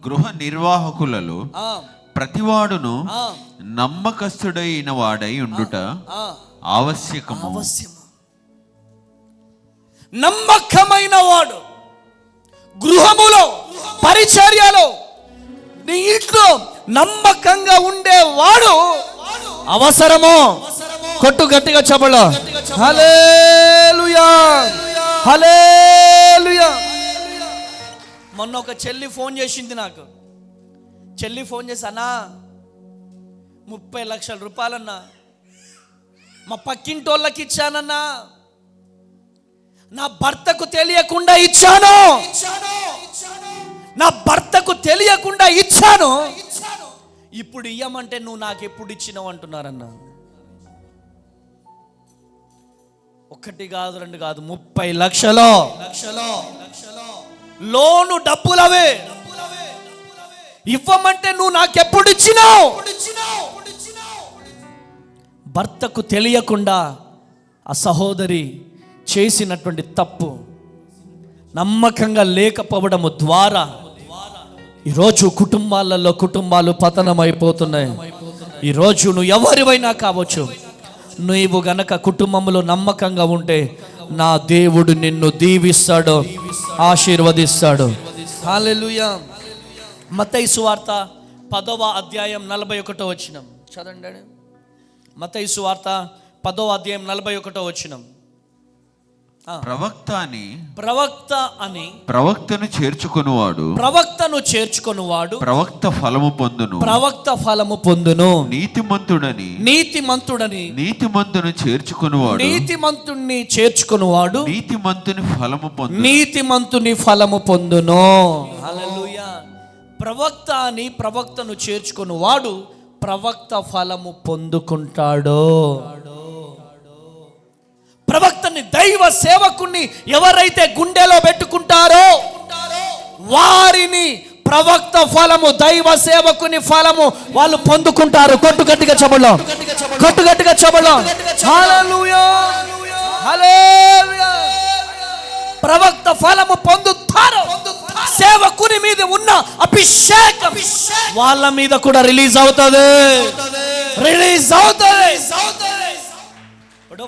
గృహ నిర్వాహకులలో ప్రతివాడును నమ్మకస్తుడైన వాడై ఉండుట ఆవశ్యకము. నమ్మకమైన వాడు గృహములో, పరిచర్యలో, నీ ఇంట్లో నమ్మకంగా ఉండేవాడు అవసరము. కొట్టు గట్టిగా చెప్పలో. హల్లెలూయా, హల్లెలూయా. మొన్న ఒక చెల్లి ఫోన్ చేసింది నాకు. చెల్లి ఫోన్ చేసి, అన్నా 30 లక్షల రూపాయలన్నా మా పక్కింటోళ్ళకి ఇచ్చానన్నా, నా భర్తకు తెలియకుండా ఇచ్చాను, నా భర్తకు తెలియకుండా ఇచ్చాను, ఇప్పుడు ఇయ్యమంటే నువ్వు నాకు ఎప్పుడు ఇచ్చినావు అంటున్నారన్నా. 1 కాదు 2 కాదు 30 లక్షలు లోను డబ్బులవే. ఇవ్వమంటే నువ్వు నాకెప్పుడు ఇచ్చినావు? భర్తకు తెలియకుండా ఆ సహోదరి చేసినటువంటి తప్పు, నమ్మకంగా లేకపోవడము ద్వారా ఈరోజు కుటుంబాలు పతనమైపోతున్నాయి. ఈరోజు నువ్వు ఎవరివైనా కావచ్చు, నువ్వు గనక కుటుంబంలో నమ్మకంగా ఉంటే నా దేవుడు నిన్ను దీవిస్తాడు, ఆశీర్వదిస్తాడు. హల్లెలూయా. మత్తయి సువార్త 10:41 చదవండి. మత్తయి సువార్త 10:41 ప్రవక్త అని ప్రవక్తను చేర్చుకొనువాడు ప్రవక్త ఫలము పొందును. నీతిమంతుని చేర్చుకొనువాడు నీతిమంతుని ఫలము పొందును. హల్లెలూయా. ప్రవక్త అని ప్రవక్తను చేర్చుకొనువాడు ప్రవక్త ఫలము పొందుకుంటాడు. ప్రవక్తని, దైవ సేవకుని ఎవరైతే గుండెలో పెట్టుకుంటారో వారిని ప్రవక్త ఫలము, దైవ సేవకుని ఫలము వాళ్ళు పొందుకుంటారు. కొట్టు గట్టిగా చెప్పడం. హల్లెలూయా, హల్లెలూయా. ప్రవక్త ఫలము పొందుతారు. సేవకుని మీద ఉన్న అభిషేకం వాళ్ళ మీద కూడా రిలీజ్ అవుతుంది.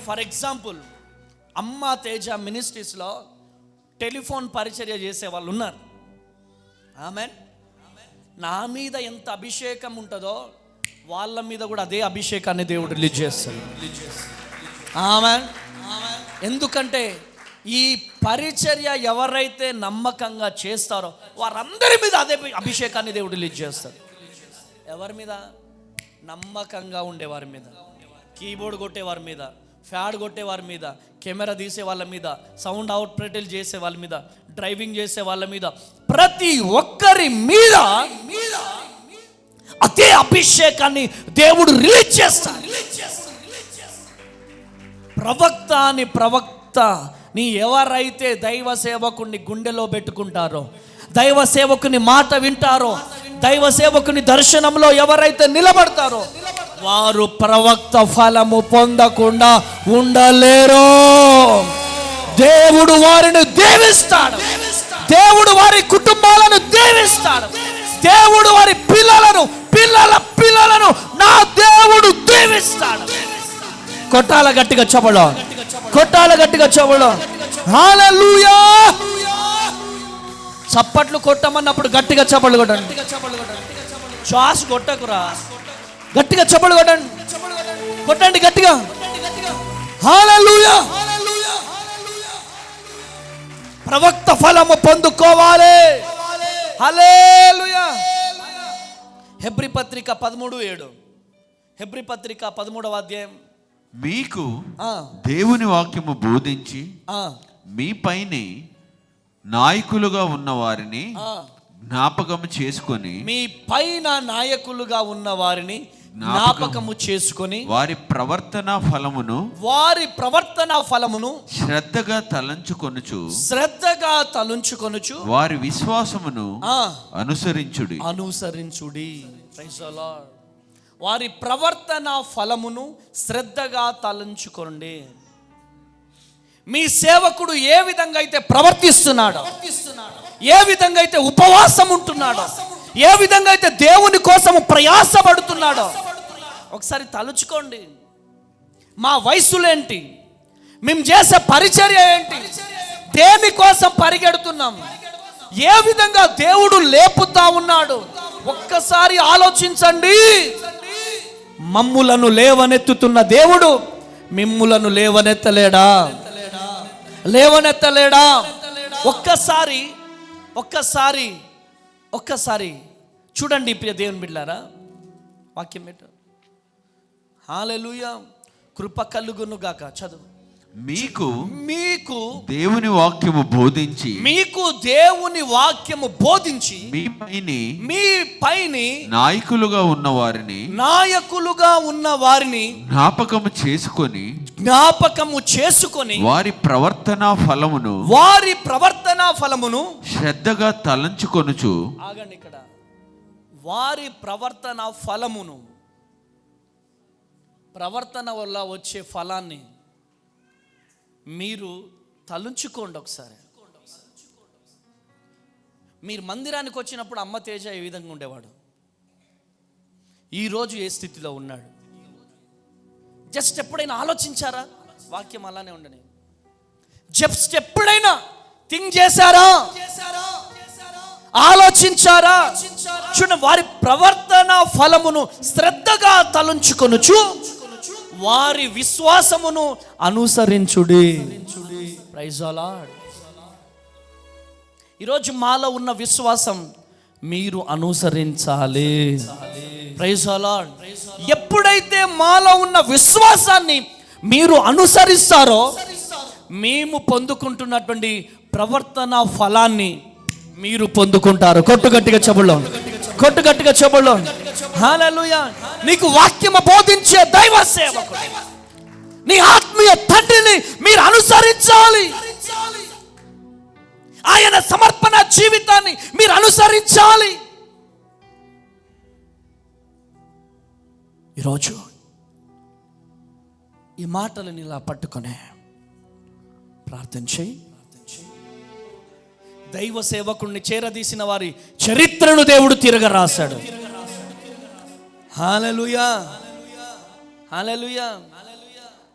ఫర్ ఎగ్జాంపుల్, అమ్మా తేజ మినిస్ట్రీస్లో టెలిఫోన్ పరిచర్య చేసే వాళ్ళు ఉన్నారు. ఆమెన్. నా మీద ఎంత అభిషేకం ఉంటుందో వాళ్ళ మీద కూడా అదే అభిషేకాన్ని దేవుడు రిలీజ్ చేస్తాడు. ఆమెన్. ఎందుకంటే ఈ పరిచర్య ఎవరైతే నమ్మకంగా చేస్తారో వారందరి మీద అదే అభిషేకాన్ని దేవుడు రిలీజ్ చేస్తాడు. ఎవరి మీద? నమ్మకంగా ఉండేవారి మీద, కీబోర్డ్ కొట్టేవారి మీద, ఫ్యాడ్ కొట్టేవారి మీద, కెమెరా తీసే వాళ్ళ మీద, సౌండ్ అవుట్పుట్ చేసే వాళ్ళ మీద, డ్రైవింగ్ చేసే వాళ్ళ మీద, ప్రతి ఒక్కరి మీద అదే అభిషేకాన్ని దేవుడు రిలీజ్ చేస్తాడు. ప్రవక్త నీ ఎవరైతే దైవ సేవకుని గుండెలో పెట్టుకుంటారో, దైవ సేవకుని మాట వింటారో, దైవ సేవకుని దర్శనంలో ఎవరైతే నిలబడతారో వారు ప్రవక్త ఫలము పొందకుండా ఉండలేరు. దేవుడు వారిని దీవిస్తాడు. దేవుడు వారి కుటుంబాలను దీవిస్తాడు. దేవుడు వారి పిల్లలను నా దేవుడు దీవిస్తాడు. కొట్టాల గట్టిగా చెప్పడం, కొట్టాల గట్టిగా చెప్పడం. హల్లెలూయా. చప్పట్లు కొట్టమన్నప్పుడు గట్టిగా చప్పట్లు కొట్టండి. శ్వాస కొట్టకురా, గట్టిగా చప్పట్లు కొట్టండి, కొట్టండి గట్టిగా. హల్లెలూయా. ప్రవక్త ఫలము పొందుకోవాలి. హల్లెలూయా. హెబ్రీ పత్రిక 13:7. హెబ్రీ పత్రిక 13వ అధ్యాయం. మీకు దేవుని వాక్యము బోధించి మీ పైనే నాయకులుగా ఉన్న వారిని జ్ఞాపకము చేసుకొని, మీ పైన నాయకులుగా ఉన్న వారిని జ్ఞాపకము చేసుకొని వారి ప్రవర్తన ఫలమును శ్రద్ధగా తలంచుకొనుచు వారి విశ్వాసమును అనుసరించుడి. Praise the lord. వారి ప్రవర్తన ఫలమును శ్రద్ధగా తలంచుకోండి. మీ సేవకుడు ఏ విధంగా అయితే ప్రవర్తిస్తున్నాడో, ఏ విధంగా అయితే ఉపవాసం ఉంటున్నాడో, ఏ విధంగా అయితే దేవుని కోసం ప్రయాసపడుతున్నాడో ఒకసారి తలుచుకోండి. మా వయసులేంటి, మేము చేసే పరిచర్య ఏంటి, దేనికోసం పరిగెడుతున్నాం, ఏ విధంగా దేవుడు లేపుతా ఉన్నాడు ఒక్కసారి ఆలోచించండి. మమ్ములను లేవనెత్తుతున్న దేవుడు మిమ్ములను లేవనెత్తలేడా? ఒక్కసారి చూడండి ప్రియ దేవుని బిడ్డలారా. వాక్యం పెట్టు. హల్లెలూయా. కృప కలుగును గాక. చదువు. మీకు దేవుని వాక్యము బోధించి, మీ పైని నాయకులుగా ఉన్న వారిని జ్ఞాపకము చేసుకొని వారి ప్రవర్తన ఫలమును శ్రద్ధగా తలంచుకొనుచు. ఆగండి ఇక్కడ. వారి ప్రవర్తన ఫలమును, ప్రవర్తన వల్ల వచ్చే ఫలాన్ని మీరు తలుచుకోండి ఒకసారి. మీరు మందిరానికి వచ్చినప్పుడు అమ్మ తేజ ఏ విధంగా ఉండేవాడు, ఈరోజు ఏ స్థితిలో ఉన్నాడు జస్ట్ ఎప్పుడైనా ఆలోచించారా? వాక్యం అలానే ఉండని. జస్ట్ ఎప్పుడైనా థింక్ చేశారా? ఆలోచించారా? చూడండి, వారి ప్రవర్తన ఫలమును శ్రద్ధగా తలంచుకొనుచు వారి విశ్వాసమును అనుసరించుడి. Praise the lord. ఈరోజు మాలో ఉన్న విశ్వాసం మీరు అనుసరించాలి. Praise the Lord. ఎప్పుడైతే మాలో ఉన్న విశ్వాసాన్ని మీరు అనుసరిస్తారో మేము పొందుకుంటున్నటువంటి ప్రవర్తన ఫలాన్ని మీరు పొందుకుంటారు. కొట్టుగట్టిగా చెబుల్లో. హల్లెలూయా. నీకు వాక్యము బోధించే దైవ సేవకుడు, నీ ఆత్మీయ తండ్రిని మీరు అనుసరించాలి. ఆయన సమర్పణ జీవితాన్ని మీరు అనుసరించాలి. ఈరోజు ఈ మాటలను ఇలా పట్టుకునే ప్రార్థన చేయి. దైవ సేవకుడిని చేరదీసిన వారి చరిత్రను దేవుడు తిరగ రాశాడు. హల్లెలూయా.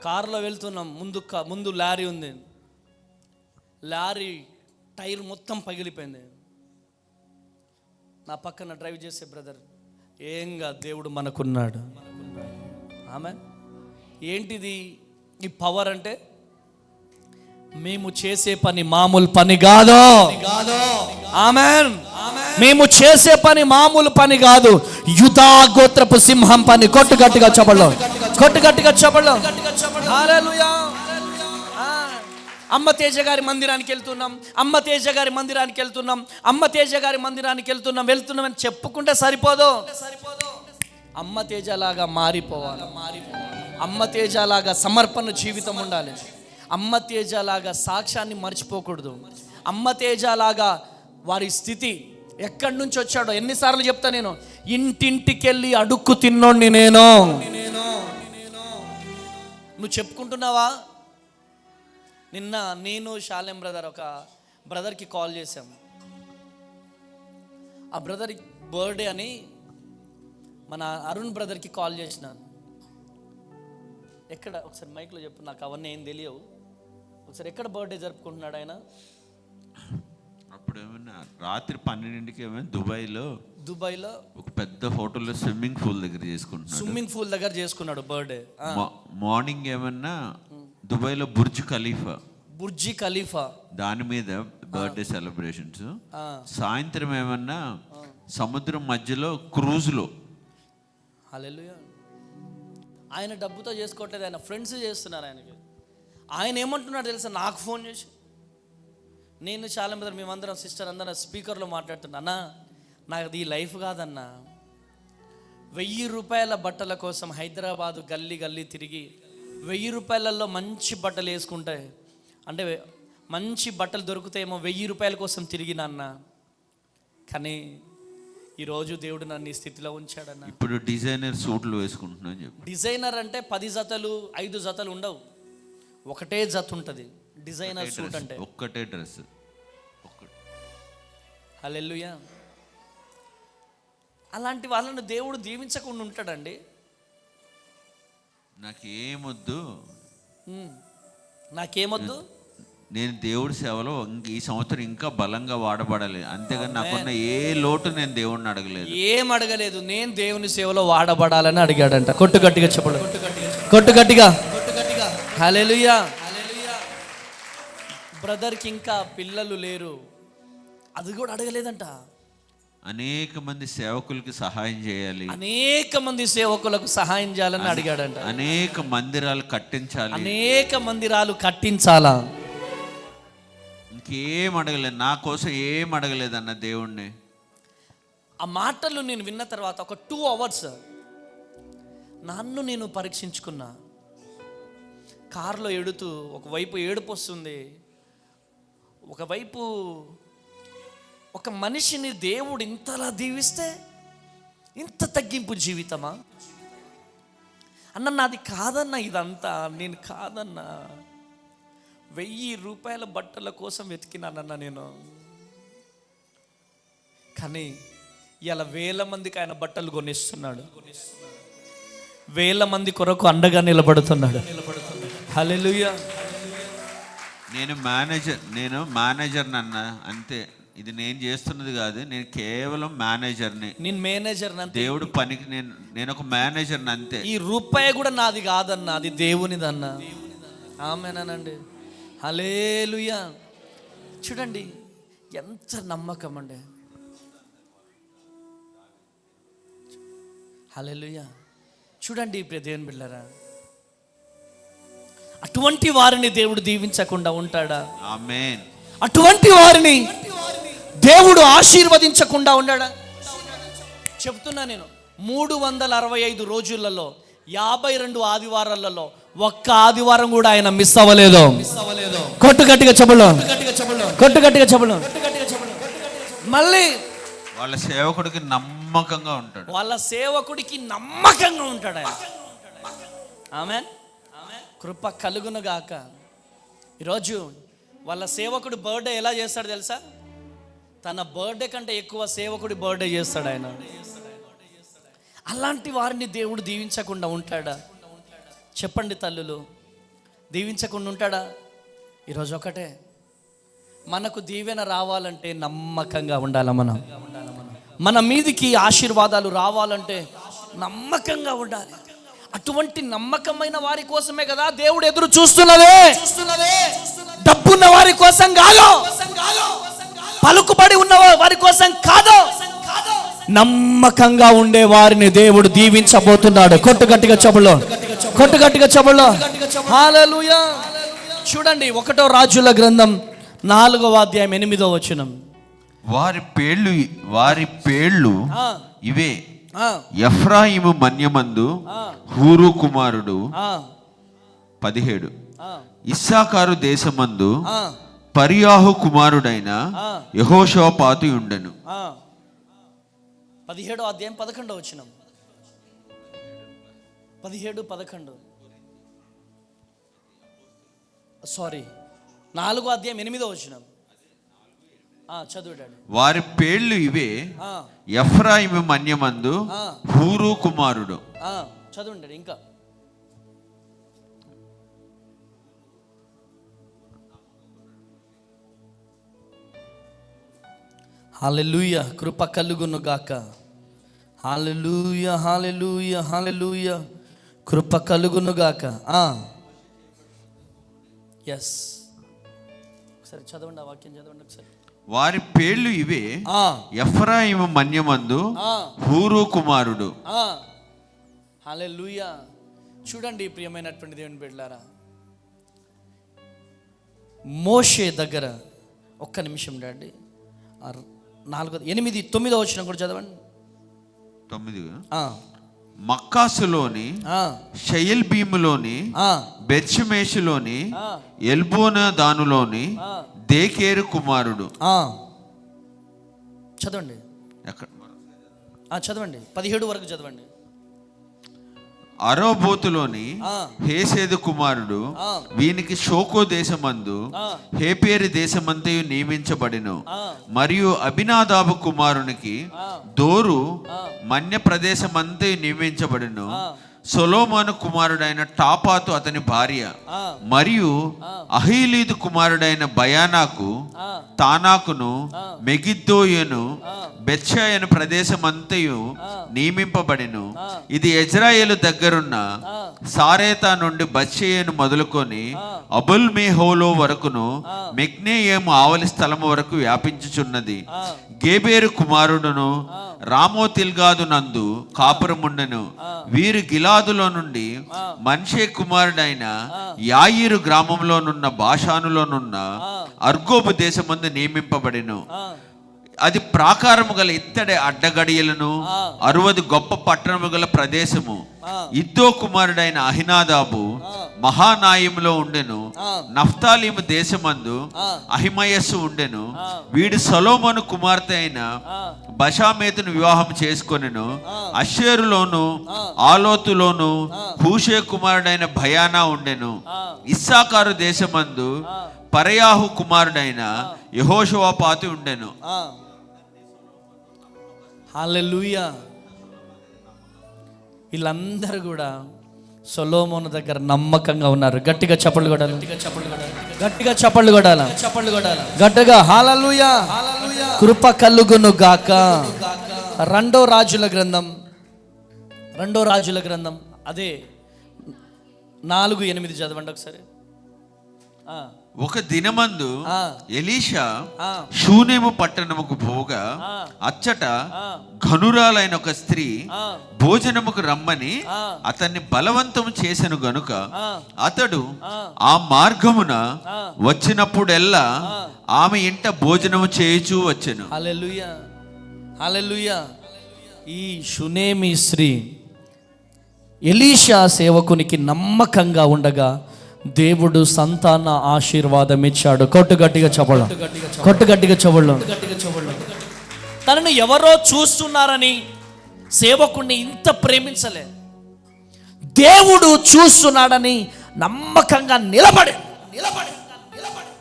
కారులో వెళ్తున్నాం, ముందు లారీ ఉంది. లారీ టైర్ మొత్తం పగిలిపోయింది. నా పక్కన డ్రైవ్ చేసే బ్రదర్, ఏంగా దేవుడు మనకున్నాడు. ఆమెన్. ఏంటిది ఈ పవర్ అంటే? మేము చేసే పని మామూలు పని కాదు. ఆమెన్. మేము చేసే పని మామూలు పని కాదు, యూదా గోత్రపు సింహం పని. కొట్టుగట్టిగా చెప్పడం. హల్లెలూయా. అమ్మ తేజ గారి మందిరానికి వెళ్తున్నాం అని చెప్పుకుంటే సరిపోదు. అమ్మ తేజలాగా మారిపోవాలి. అమ్మ తేజలాగా సమర్పణ జీవితం ఉండాలి. అమ్మ తేజలాగా సాక్ష్యాన్ని మర్చిపోకూడదు. అమ్మ తేజలాగా వారి స్థితి ఎక్కడి నుంచి వచ్చాడో ఎన్నిసార్లు చెప్తా నేను, ఇంటింటికెళ్ళి అడుక్కు తిన్నోడిని నేను. నువ్వు చెప్పుకుంటున్నావా? నిన్న నేను శాలెం బ్రదర్ ఒక బ్రదర్కి కాల్ చేశాము. ఆ బ్రదర్ బర్త్డే అని మన అరుణ్ బ్రదర్కి కాల్ చేసినాను. ఎక్కడ ఒకసారి మైక్లో చెప్పు, నాకు అవన్నీ ఏం తెలియవు. ఒకసారి ఎక్కడ బర్త్డే జరుపుకుంటున్నాడు ఆయన? అప్పుడు ఏమన్నా రాత్రి 12కి ఏమైనా దుబాయ్లో ఒక పెద్ద హోటల్లో స్విమ్మింగ్ పూల్ దగ్గర చేసుకున్నాడు బర్త్డే. మార్నింగ్ ఏమన్నా దుబాయ్లో బుర్జ్ ఖలీఫా దాని మీద బర్త్డే సెలబ్రేషన్స్. సాయంత్రం ఏమన్నా సముద్రం మధ్యలో క్రూజ్లో. హల్లెలూయా. ఆయన డబ్బుతో చేసుకోవట్లేదు, ఆయన ఫ్రెండ్స్ చేస్తున్నారు ఆయనకి. ఆయన ఏమంటున్నాడు తెలుసా? నాకు ఫోన్ చేసి, నేను చాలా మంది మేమందరం సిస్టర్ అందరం స్పీకర్లో మాట్లాడుతున్నా, అన్నా నాకు ఈ లైఫ్ కాదన్నా, 1000 రూపాయల బట్టల కోసం హైదరాబాదు గల్లీ తిరిగి 1000 రూపాయలలో మంచి బట్టలు వేసుకుంటాయి, అంటే మంచి బట్టలు దొరుకుతాయేమో 1000 రూపాయల కోసం తిరిగినా అన్న. కానీ ఈరోజు దేవుడు నన్ను ఈ స్థితిలో ఉంచాడన్న. ఇప్పుడు డిజైనర్ సూట్లు వేసుకుంటున్నాను చెప్పి. డిజైనర్ అంటే 10 జతలు 5 జతలు ఉండవు, ఒకటే జత ఉంటుంది డిజైనర్ సూట్ అంటే. ఒక్కటే డ్రెస్. హల్లెలూయా. అలాంటి వాళ్ళను దేవుడు దీవించకుండా ఉంటాడండి. నాకేమొద్దు, నేను దేవుడి సేవలో ఈ సంవత్సరం ఇంకా బలంగా వాడబడాలి, అంతేగాని నాకున్న ఏ లోటు నేను దేవుడిని అడగలేదు, ఏం అడగలేదు. నేను దేవుని సేవలో వాడబడాలని అడిగాడంట. కొట్టు గట్టిగా చెప్పడు, కొట్టు గట్టిగా. హల్లెలూయా. బ్రదర్కి ఇంకా పిల్లలు లేరు, అది కూడా అడగలేదంట. అనేక మంది సేవకులకి సహాయం చేయాలి, అనేక మంది సేవకులకు సహాయం చేయాలని అడిగాడంట. అనేక మందిరాలు కట్టించాలి, అనేక మందిరాలు కట్టించాలా. ఇంకేం అడగలేదు, నా కోసం ఏం అడగలేదన్న దేవుణ్ణి. ఆ మాటలు నేను విన్న తర్వాత ఒక 2 అవర్స్ నన్ను నేను పరీక్షించుకున్నా. కారులో ఎడుతూ ఒకవైపు ఏడుపు వస్తుంది, ఒకవైపు ఒక మనిషిని దేవుడు ఇంతలా దీవిస్తే ఇంత తగ్గింపు జీవితమా అన్న. నాది కాదన్నా ఇదంతా, నేను కాదన్నా. 1000 రూపాయల బట్టల కోసం వెతికినానన్నా నేను. కానీ ఇలా 1000 మందికి ఆయన బట్టలు కొనిస్తున్నాడు, 1000 మంది కొరకు అండగా నిలబడుతున్నాడు. హల్లెలూయా. నేను మేనేజర్ అన్న, అంతే. ఇది నేను చేస్తున్నది కాదు, నేను కేవలం మేనేజర్ని. నేను మేనేజర్, దేవుడు పనికి నేను ఒక మేనేజర్ని, అంతే. ఈ రూపాయి కూడా నాది కాదన్నా, అది దేవునిదన్నా. ఆమేనండి. హల్లెలూయా. చూడండి ఎంత నమ్మకం అండి. హల్లెలూయా. చూడండి దేవుని బిడ్డలారా, అటువంటి వారిని దేవుడు దీవించకుండా ఉంటాడా? ఆమేన్. అటువంటి వారిని దేవుడు ఆశీర్వదించకుండా ఉన్నాడా? చెప్తున్నా నేను, 365 రోజులలో 52 ఆదివారాలలో ఒక్క ఆదివారం కూడా ఆయన మిస్ అవ్వలేదు. కొట్టు గట్టిగా చెబులు, కొట్టు గట్టిగా చెబులు. మళ్ళీ వాళ్ళ సేవకుడికి నమ్మకంగా ఉంటాడు, ఆయన. ఆమేన్. కృప కలుగును గాక. ఈరోజు వాళ్ళ సేవకుడు బర్త్డే ఎలా చేస్తాడు తెలుసా? తన బర్త్డే కంటే ఎక్కువ సేవకుడి బర్త్డే చేస్తాడు ఆయన. అలాంటి వారిని దేవుడు దీవించకుండా ఉంటాడా? చెప్పండి తల్లులు, దీవించకుండా ఉంటాడా? ఈరోజు ఒకటే, మనకు దీవెన రావాలంటే నమ్మకంగా ఉండాలి. మన మీదికి ఆశీర్వాదాలు రావాలంటే నమ్మకంగా ఉండాలి. అటువంటి నమ్మకమైన వారి కోసమే కదా దేవుడు ఎదురు చూస్తున్నదే. డబ్బున్న వారి కోసం కాదు, పలుకుబడి ఉన్న వారి కోసం కాదు, నమ్మకంగా ఉండే వారిని దేవుడు దీవించబోతున్నాడు. కొట్టు గట్టిగా చెబులో, కొట్టు గట్టిగా చెబులో. హల్లెలూయా. చూడండి 1 రాజుల గ్రంథం 4వ అధ్యాయం 8వ వచనం. వారి పేర్లు ఇవే: ఎఫ్రాయిము మన్యమందు హూరు కుమారుడు 17, ఇస్సాకారు దేశమందు పరియాహు కుమారుడైన యెహోషాపాతు ఉండెను. 17వ అధ్యాయం 11వ వచనం. 17-11 సారీ 4వ అధ్యాయం 8వ వచనం. చదువుడాడు. వారి పేర్లు ఇవే, ఎఫ్రాయిము మన్యమందు హూరు కుమారుడు. చదువుండాడు ఇంకా. హల్లెలూయా, కృప కలుగును గాక. హల్లెలూయా, హల్లెలూయా, హల్లెలూయా, కృప కలుగును గాక. ఎస్, ఒకసారి చదవండి, ఆ వాక్యం చదవండి ఒకసారి. వారి పేర్లు ఇవే, ఎఫ్రాయిము మన్యమందు హూరు కుమారుడు. హల్లెలూయా. చూడండి ప్రియమైనటువంటి దేవుని బిడ్డలారా, మోషే దగ్గర ఒక్క నిమిషం రండి. 9వ వచనం కూడా చదవండి. 9 మక్కాసులోని, షయల్బీములోని, బెత్షెమెషులోని, ఎల్బోనా దానులోని దేకేరు కుమారుడు. చదవండి చదవండి 17 వరకు చదవండి. అరోబోతులోని హేసేదు కుమారుడు, వీనికి షోకో దేశమందు హేపేరు దేశమంతయు నియమించబడిను. మరియు అబినాదాబు కుమారునికి దోరు మన్య ప్రదేశమంతయు నియమించబడిను. సొలొమోను కుమారుడైన టాపాతు అతని భార్య, మరియు అహీలీదు కుమారుడైన బయానాకు తానాకును మెగిద్దోయును బెత్షాయను ప్రదేశమంతయు నియమింపబడిను. ఇది ఇజ్రాయేలు దగ్గరున్న సారేతా నుండి బత్షెయను మొదలుకొని అబుల్ మేహోలో వరకును మెగ్నేయేము ఆవలి స్థలము వరకు వ్యాపించుచున్నది. గేబేరు కుమారుడును రామోతిల్గాదు నందు కాపురముండెను. వీరు గిలాదులో నుండి మన్షే కుమారుడైన యాయీరు గ్రామంలోనున్న బాషానులోనున్న అర్గోబు దేశమందు నియమింపబడెను. అది ప్రాకారము గల ఇత్తడి అడ్డగడియలను 60 గొప్ప పట్టణము గల ప్రదేశము. ఇద్దో కుమారుడైన అహినాదాబు మహానాయములో ఉండెను. నఫ్తాలీము దేశమందు అహిమయస్సు ఉండెను. వీడు సొలొమోను కుమార్తె అయిన బషామేతును వివాహం చేసుకొనెను. అషేరులోను ఆలోతులోను హూషే కుమారుడైన భయానా ఉండెను. ఇస్సాకారు దేశమందు పరయాహు కుమారుడైన యెహోషువపాతు ఉండెను. హల్లెలూయా. వీళ్ళందరూ కూడా సొలొమోను దగ్గర నమ్మకంగా ఉన్నారు. గట్టిగా చప్పట్లు కొడాలి, గట్టిగా చప్పట్లు కొడాలి, గట్టిగా హల్లెలూయా. కృప కలుగును గాక. రెండో రాజుల గ్రంథం అదే 4:8 చదవండి ఒకసారి. ఒక దినమందు ఎలీషా షూనేము పట్టణముకు పోగా అచ్చట ఘనురాలైన ఒక స్త్రీ భోజనముకు రమ్మని అతన్ని బలవంతం చేసెను గనుక అతడు ఆ మార్గమున వచ్చినప్పుడెల్లా ఆమె ఇంట భోజనము చేయుచూ వచ్చెను. హల్లెలూయా, హల్లెలూయా. ఈ షూనేమి స్త్రీ ఎలీషా సేవకునికి నమ్మకంగా ఉండగా దేవుడు సంతాన ఆశీర్వాదం ఇచ్చాడు. కొట్టుగట్టిగా చెప్పడం. తనను ఎవరో చూస్తున్నారని సేవకుణ్ణి ఇంత ప్రేమించలే. దేవుడు చూస్తున్నాడని నమ్మకంగా నిలబడి.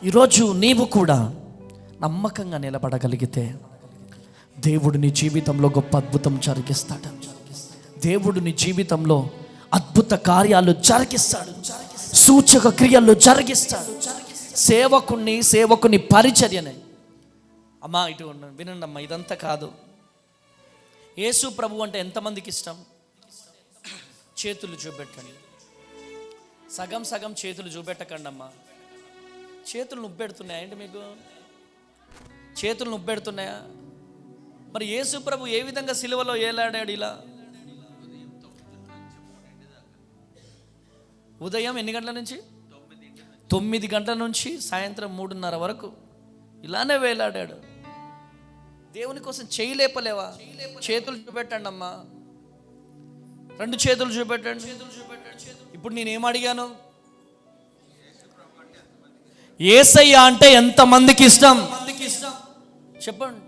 ఈరోజు నీవు కూడా నమ్మకంగా నిలబడగలిగితే దేవుడు నీ జీవితంలో గొప్ప అద్భుతం జరిగిస్తాడు. దేవుడు నీ జీవితంలో అద్భుత కార్యాలు జరిగిస్తాడు, సూచక క్రియలు జరిగిస్తాడు. సేవకుని పరిచర్యనే. అమ్మా ఇటు వినండి అమ్మా, ఇదంతా కాదు. యేసు ప్రభు అంటే ఎంతమందికి ఇష్టం? చేతులు చూపెట్టండి. సగం చేతులు చూపెట్టకండి అమ్మా. చేతులు నొప్పెడుతున్నాయా ఏంటి మీకు? చేతులు నొప్పెడుతున్నాయా? మరి యేసు ప్రభు ఏ విధంగా సిలువలో ఏలాడాడు? ఇలా ఉదయం ఎన్ని గంటల నుంచి? 9 గంటల నుంచి సాయంత్రం 3:30 వరకు ఇలానే వేలాడాడు. దేవుని కోసం చేయి లేపలేవా? చేతులు చూపెట్టండి అమ్మా, 2 చేతులు చూపెట్టండి. ఇప్పుడు నేనేం అడిగాను? యేసయ్య అంటే ఎంతమందికి ఇష్టం చెప్పండి.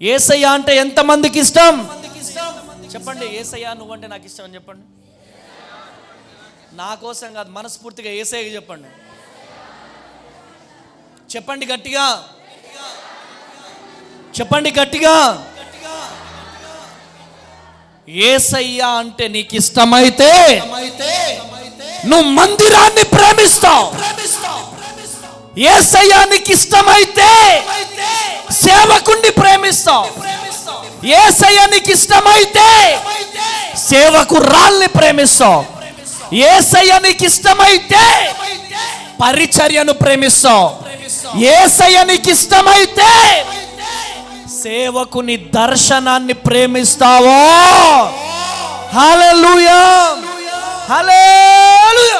యేసయ్య అంటే ఎంతమందికి ఇష్టం? చెప్పండి, యేసయ్యా నువ్వంటే నాకు ఇష్టం అని చెప్పండి. నా కోసం కాదు, మనస్ఫూర్తిగా యేసయ్యకి చెప్పండి. చెప్పండి గట్టిగా, చెప్పండి గట్టిగా. యేసయ్యా అంటే నీకు ఇష్టమైతే నువ్వు మందిరాన్ని ప్రేమిస్తావు. యేసయ్యా నీకు ఇష్టమైతే సేవకుణ్ణి ప్రేమిస్తావు. యేసయ్యా నీకు ఇష్టమైతే సేవకురాల్ని ప్రేమిస్తావు. యేసయ్యా నీకు ఇష్టమైతే పరిచర్యను ప్రేమిస్తావు. యేసయ్యా నీకు ఇష్టమైతే సేవకుని దర్శనాన్ని ప్రేమిస్తావో. హల్లెలూయా, హల్లెలూయా.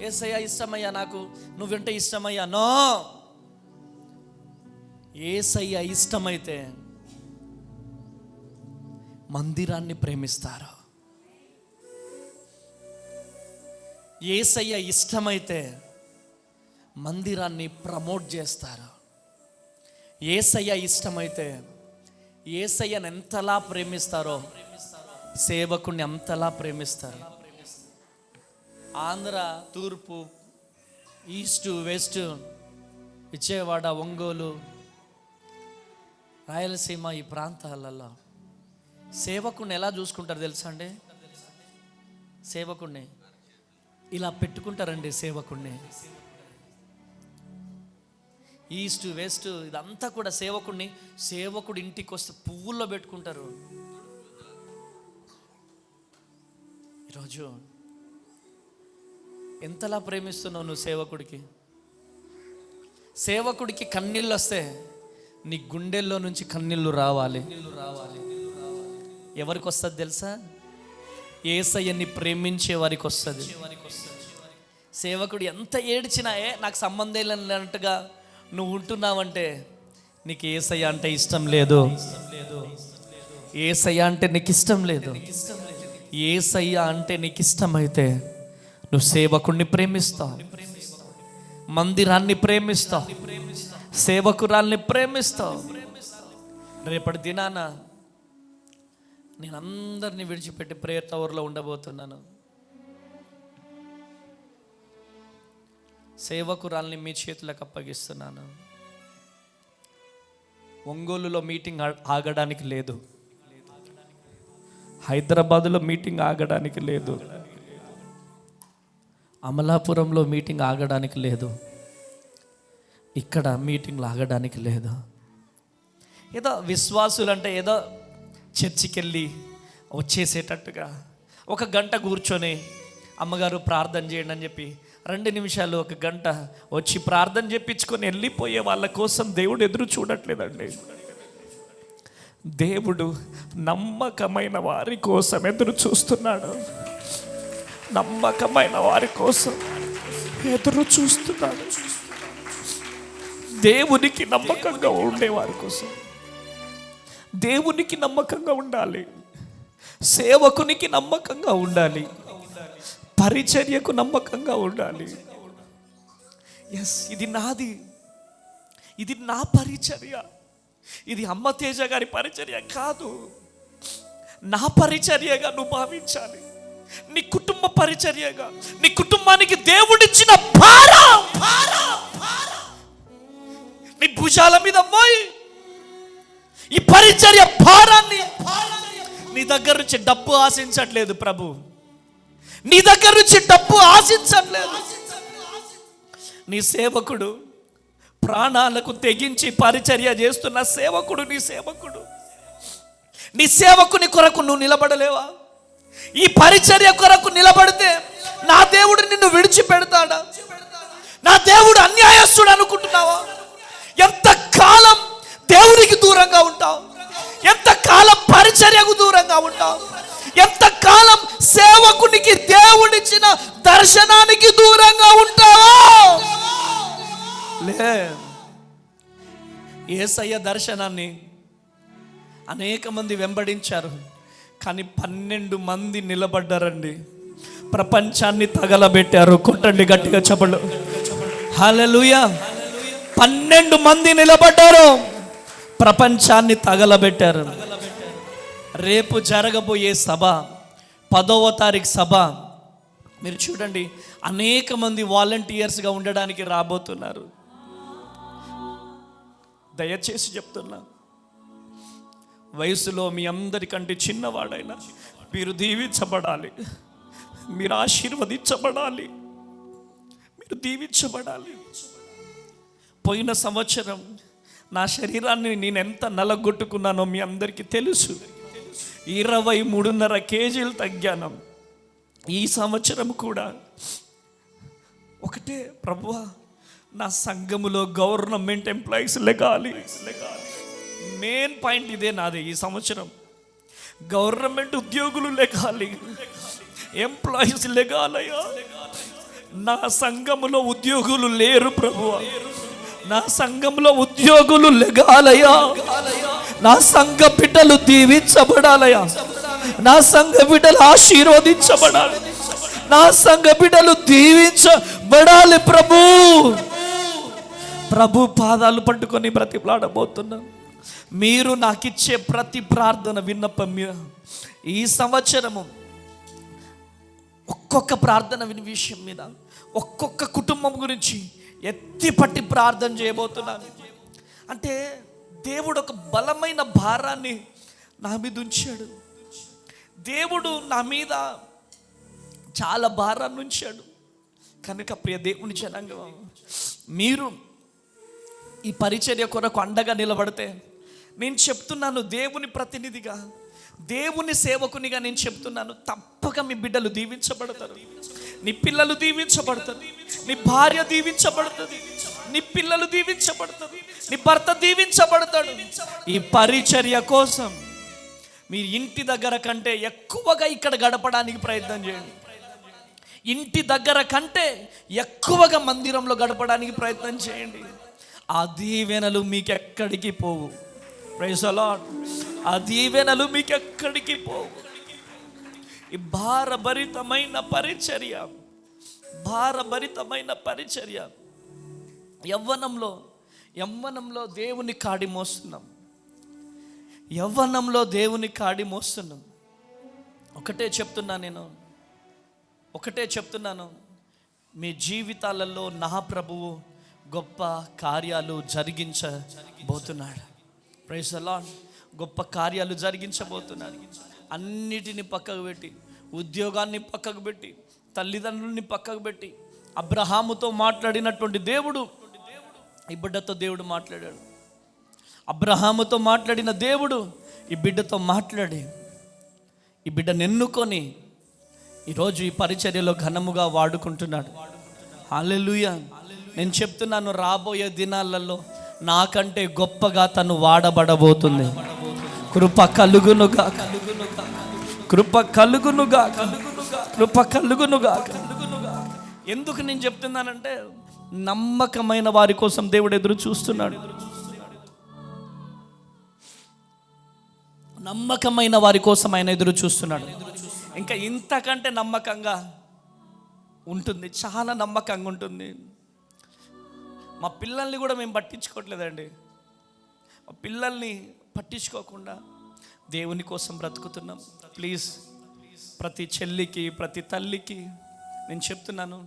యేసయ్యా ఇష్టమయ్యా నాకు, నువ్వంటే ఇష్టమయ్యా. నో, యేసయ్యా ఇష్టమైతే మందిరాన్ని ప్రేమిస్తారు. యేసయ్య ఇష్టమైతే మందిరాన్ని ప్రమోట్ చేస్తారు. యేసయ్య ఇష్టమైతే యేసయ్యను ఎంతలా ప్రేమిస్తారో సేవకుణ్ణి అంతలా ప్రేమిస్తారు. ఆంధ్ర, తూర్పు, ఈస్ట్, వెస్ట్, విజయవాడ, ఒంగోలు, రాయలసీమ ఈ ప్రాంతాలలో సేవకుణ్ణి ఎలా చూసుకుంటారు తెలుసా అండి? సేవకుణ్ణి ఇలా పెట్టుకుంటారండి. సేవకుణ్ణి ఈస్ట్ వెస్ట్ ఇదంతా కూడా సేవకుడిని, సేవకుడు ఇంటికి వస్తే పువ్వుల్లో పెట్టుకుంటారు. ఈరోజు ఎంతలా ప్రేమిస్తున్నావు నువ్వు సేవకుడికి? సేవకుడికి కన్నీళ్ళు వస్తే నీ గుండెల్లో నుంచి కన్నీళ్ళు రావాలి. ఎవరికి వస్తుంది తెలుసా? యేసయ్యని ప్రేమించే వారికి వస్తుంది. సేవకుడు ఎంత ఏడ్చినా నాకు సంబంధం లేనట్టుగా నువ్వు ఉంటున్నావంటే నీకు యేసయ్య అంటే ఇష్టం లేదు. యేసయ్య అంటే నీకు ఇష్టం లేదు. యేసయ్య అంటే నీకు ఇష్టమైతే నువ్వు సేవకుడిని ప్రేమిస్తావు, మందిరాన్ని ప్రేమిస్తావు, సేవకురాల్ని ప్రేమిస్తావు. రేపటి దినాన నేను అందరినీ విడిచిపెట్టి ప్రేయర్ టవర్లో ఉండబోతున్నాను. సేవకురాల్ని మీ చేతులకు అప్పగిస్తున్నాను. ఒంగోలులో మీటింగ్ ఆగడానికి లేదు, హైదరాబాదులో మీటింగ్ ఆగడానికి లేదు, అమలాపురంలో మీటింగ్ ఆగడానికి లేదు, ఇక్కడ మీటింగ్లు ఆగడానికి లేదు. ఏదో విశ్వాసులంటే ఏదో చర్చికి వెళ్ళి వచ్చేసేటట్టుగా 1 గంట కూర్చొని అమ్మగారు ప్రార్థన చేయండి అని చెప్పి 2 నిమిషాలు 1 గంట వచ్చి ప్రార్థన చేయించుకొని వెళ్ళిపోయే వాళ్ళ కోసం దేవుడు ఎదురు చూడట్లేదండి. దేవుడు నమ్మకమైన వారి కోసం ఎదురు చూస్తున్నాడు. నమ్మకమైన వారి కోసం ఎదురు చూస్తున్నాడు. దేవునికి నమ్మకంగా ఉండేవారి కోసం. దేవునికి నమ్మకంగా ఉండాలి, సేవకునికి నమ్మకంగా ఉండాలి, పరిచర్యకు నమ్మకంగా ఉండాలి. ఎస్, ఇది నాది, ఇది నా పరిచర్య, ఇది అమ్మ తేజ గారి పరిచర్య కాదు, నా పరిచర్యగా నువ్వు భావించాలి. నీ కుటుంబ పరిచర్యగా, నీ కుటుంబానికి దేవుడిచ్చిన భారం నీ భుజాల మీద మోయి. ఈ పరిచర్య భారాన్ని నీ దగ్గర నుంచి డబ్బు ఆశించట్లేదు ప్రభు, నీ దగ్గర నుంచి డబ్బు ఆశించట్లేదు. నీ సేవకుడు ప్రాణాలకు తెగించి పరిచర్య చేస్తున్న సేవకుడు, నీ సేవకుడు, నీ సేవకుని కొరకు నువ్వు నిలబడలేవా? ఈ పరిచర్య కొరకు నిలబడితే నా దేవుడు నిన్ను విడిచిపెడతాడా? నా దేవుడు అన్యాయస్తుడు అనుకుంటున్నావా? ఎంతకాలం దేవుడికి దూరంగా ఉంటావు? ఎంతకాలం పరిచర్యకు దూరంగా ఉంటావు? ఎంతకాలం సేవకునికి దేవుడిచ్చిన దర్శనానికి దూరంగా ఉంటావో? లే, యేసయ్య దర్శనాన్ని అనేక మంది వెంబడించారు, కానీ 12 మంది నిలబడ్డారండి. ప్రపంచాన్ని తగలబెట్టారు. కొట్టండి గట్టిగా చప్పట్లు. హల్లెలూయా. 12 మంది నిలబడ్డారు, ప్రపంచాన్ని తగలబెట్టారు. రేపు జరగబోయే సభ 10వ తారీఖు సభ, మీరు చూడండి అనేక మంది వాలంటీర్స్గా ఉండడానికి రాబోతున్నారు. దయచేసి చెప్తున్నా, వయసులో మీ అందరికంటే చిన్నవాడైనా మీరు దీవించబడాలి, మీరు ఆశీర్వదించబడాలి, మీరు దీవించబడాలి. పోయిన సంవత్సరం నా శరీరాన్ని నేను ఎంత నలగొట్టుకున్నానో మీ అందరికీ తెలుసు. 23.5 కేజీలు తగ్గాను. ఈ సంవత్సరం కూడా ఒకటే, ప్రభువా నా సంఘములో గవర్నమెంట్ ఎంప్లాయీస్ లెగాలి. మెయిన్ పాయింట్ ఇదే నాది. ఈ సంవత్సరం గవర్నమెంట్ ఉద్యోగులు లెగాలి, ఎంప్లాయీస్ లెగాలయ్యా. నా సంఘములో ఉద్యోగులు లేరు ప్రభువా, నా సంఘంలో ఉద్యోగులు లెగాలయ్యా. నా సంఘ బిడ్డలు దీవించబడాలయ్యా, నా సంఘ బిడ్డలు ఆశీర్వదించబడాలి, నా సంఘ బిడ్డలు దీవించబడాలి. ప్రభు పాదాలు పట్టుకొని బ్రతిమలాడబోతున్నాను. మీరు నాకు ఇచ్చే ప్రతి ప్రార్థన విన్నపం ఈ సంవత్సరము ఒక్కొక్క ప్రార్థన విషయం మీద, ఒక్కొక్క కుటుంబం గురించి ఎత్తి పట్టి ప్రార్థన చేయబోతున్నాను. అంటే దేవుడు ఒక బలమైన భారాన్ని నా మీద ఉంచాడు. దేవుడు నా మీద చాలా భారాన్ని ఉంచాడు. కనుక ప్రియ దేవుని జనాంగం, మీరు ఈ పరిచర్య కొరకు అండగా నిలబడితే, నేను చెప్తున్నాను దేవుని ప్రతినిధిగా, దేవుని సేవకునిగా నేను చెప్తున్నాను, తప్పక మీ బిడ్డలు దీవించబడతారు, నీ పిల్లలు దీవించబడతారు, నీ భార్య దీవించబడుతుంది, నీ పిల్లలు దీవించబడతారు, నీ భర్త దీవించబడతాడు. ఈ పరిచర్య కోసం మీ ఇంటి దగ్గర కంటే ఎక్కువగా ఇక్కడ గడపడానికి ప్రయత్నం చేయండి. ఇంటి దగ్గర కంటే ఎక్కువగా మందిరంలో గడపడానికి ప్రయత్నం చేయండి. ఆ దీవెనలు మీకు ఎక్కడికి పోవు. Praise the Lord. ఆ దీవెనలు మీకు ఎక్కడికి పోవు. ఈ భారభరితమైన పరిచర్య యవ్వనంలో దేవుని కాడి మోస్తున్నాం. ఒకటే చెప్తున్నాను, మీ జీవితాలలో నా ప్రభువు గొప్ప కార్యాలు జరిగించబోతున్నాడు. Praise the lord. గొప్ప కార్యాలు జరిగించబోతున్నాడు. అన్నిటిని పక్కకు పెట్టి, ఉద్యోగాన్ని పక్కకు పెట్టి, తల్లిదండ్రుల్ని పక్కకు పెట్టి, అబ్రహాముతో మాట్లాడినటువంటి దేవుడు ఈ బిడ్డతో దేవుడు మాట్లాడాడు. అబ్రహాముతో మాట్లాడిన దేవుడు ఈ బిడ్డతో మాట్లాడి, ఈ బిడ్డను ఎన్నుకొని ఈరోజు ఈ పరిచర్యలో ఘనముగా వాడుకుంటున్నాడు. హల్లెలూయా. నేను చెప్తున్నాను, రాబోయే దినాలలో నాకంటే గొప్పగా తను వాడబడబోతుంది. కృప కలుగునుగా. ఎందుకు నేను చెప్తున్నానంటే, నమ్మకమైన వారి కోసం దేవుడు ఎదురు చూస్తున్నాడు. నమ్మకమైన వారి కోసం ఆయన ఎదురు చూస్తున్నాడు. ఇంకా ఇంతకంటే నమ్మకంగా ఉంటుంది, చాలా నమ్మకంగా ఉంటుంది. మా పిల్లల్ని కూడా మేము పట్టించుకోవట్లేదండి. మా పిల్లల్ని పట్టించుకోకుండా దేవుని కోసం బ్రతుకుతున్నాం. ప్లీజ్, ప్రతి చెల్లికి, ప్రతి తల్లికి నేను చెప్తున్నాను,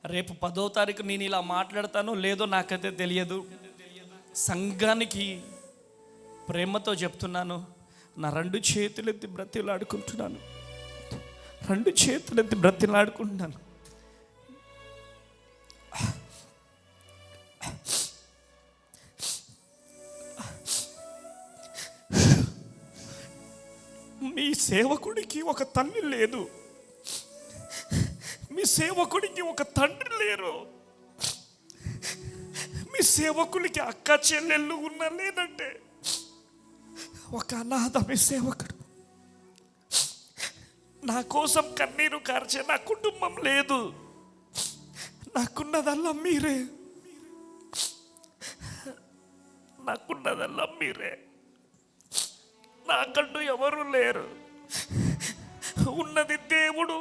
రేపు 10వ తారీఖు నేను ఇలా మాట్లాడతానో లేదో నాకైతే తెలియదు. సంఘానికి ప్రేమతో చెప్తున్నాను, నా 2 చేతులెత్తి బ్రతిలాడుకుంటున్నాను. మీ సేవకుడికి ఒక తల్లి లేదు, మీ సేవకుడికి ఒక తండ్రి లేరు, మీ సేవకుడికి అక్క చెల్లెళ్ళు ఉన్నా లేదంటే ఒక అనాథ మీ సేవకుడు. నా కోసం కన్నీరు కార్చే నా కుటుంబం లేదు. నాకున్నదల్లా మీరే. నాకంటూ ఎవరు లేరు. ఉన్నది దేవుడు,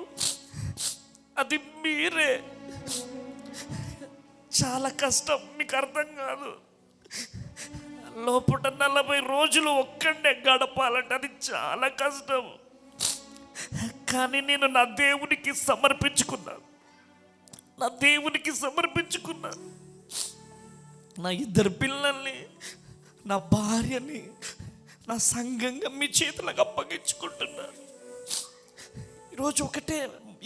అది మీరే. చాలా కష్టం, మీకు అర్థం కాదు. లోపల 40 రోజులు ఒక్కడే గడపాలంటే అది చాలా కష్టం. కానీ నేను నా దేవునికి సమర్పించుకున్నాను. నా 2 పిల్లల్ని, నా భార్యని, నా సంఘంగా మీ చేతులకు అప్పగించుకుంటున్నాను. ఈరోజు ఒకటే,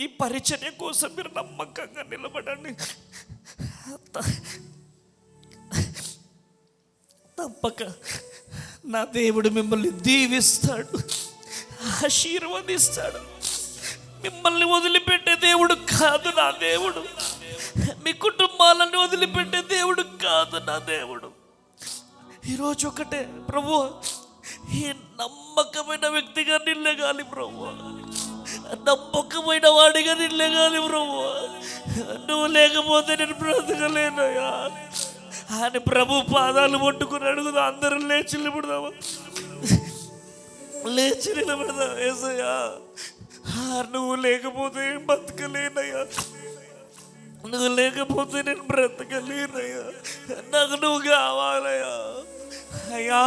ఈ పరిచర్య కోసం మీరు నమ్మకంగా నిలబడండి. తప్పక నా దేవుడు మిమ్మల్ని దీవిస్తాడు, ఆశీర్వదిస్తాడు. మిమ్మల్ని వదిలిపెట్టే దేవుడు కాదు నా దేవుడు. మీ కుటుంబాలను వదిలిపెట్టే దేవుడు కాదు నా దేవుడు. ఈరోజు ఒకటే, ప్రభు ఈ నమ్మకమైన వ్యక్తిగా నిలగాలి ప్రభు, నమ్మకమైన వాడిగా నిలగాలి ప్రభు. నువ్వు లేకపోతే నేను బ్రతకలేనయ్యా అని ప్రభు పాదాలు పట్టుకుని అడుగుదా. అందరూ లేచి నిలబడదామా? లేచి నిలబడదా? ఏసయ్యా, నువ్వు లేకపోతే నేను బతకలేనయ్యా, నువ్వు లేకపోతే నేను బ్రతకలేనయ్యా, నాకు నువ్వు కావాలయ్యా. అయ్యా,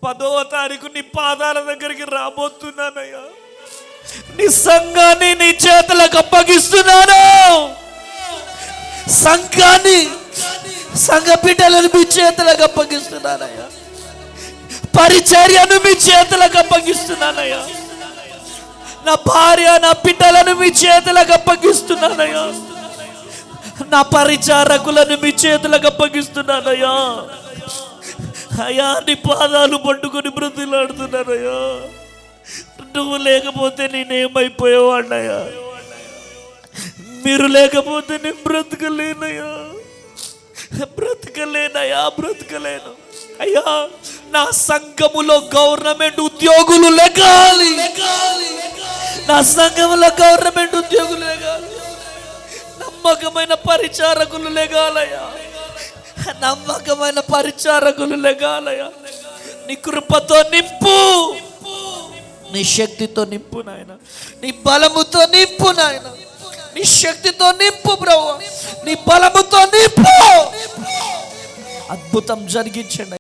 10వ తారీఖు నీ పాదాల దగ్గరికి రాబోతున్నానయ్యా. నీ సంఘాన్ని నీ చేతులకు అప్పగిస్తున్నాను. సంఘ బిడ్డలను మీ చేతులకు అప్పగిస్తున్నానయ్యా. పరిచర్యను మీ చేతులకు అప్పగిస్తున్నానయ్యా. నా భార్య, నా బిడ్డలను మీ చేతులకు అప్పగిస్తున్నానయ్యా. నా పరిచారకులను మీ చేతులకు అప్పగిస్తున్నానయ్యా. అయ్యా, నీ పాదాలు పట్టుకొని బ్రతిలాడుతున్నానయ్యా. నువ్వు లేకపోతే నేనేమైపోయేవాడినయ్యా. మీరు లేకపోతే నేను బ్రతకలేను. అయ్యా, నా సంఘములో గవర్నమెంట్ ఉద్యోగులు లెగాలి. నా సంఘములో గవర్నమెంట్ ఉద్యోగులు లెగాలి. నమ్మకమైన పరిచారకులు లెగాలయ్యా. నీ కృపతో నింపు, నీ శక్తితో నింపు నాయన, నీ బలముతో నింపు నాయన, నీ శక్తితో నింపు ప్రభువా, నీ బలముతో నింపు. అద్భుతం జరిగించండి.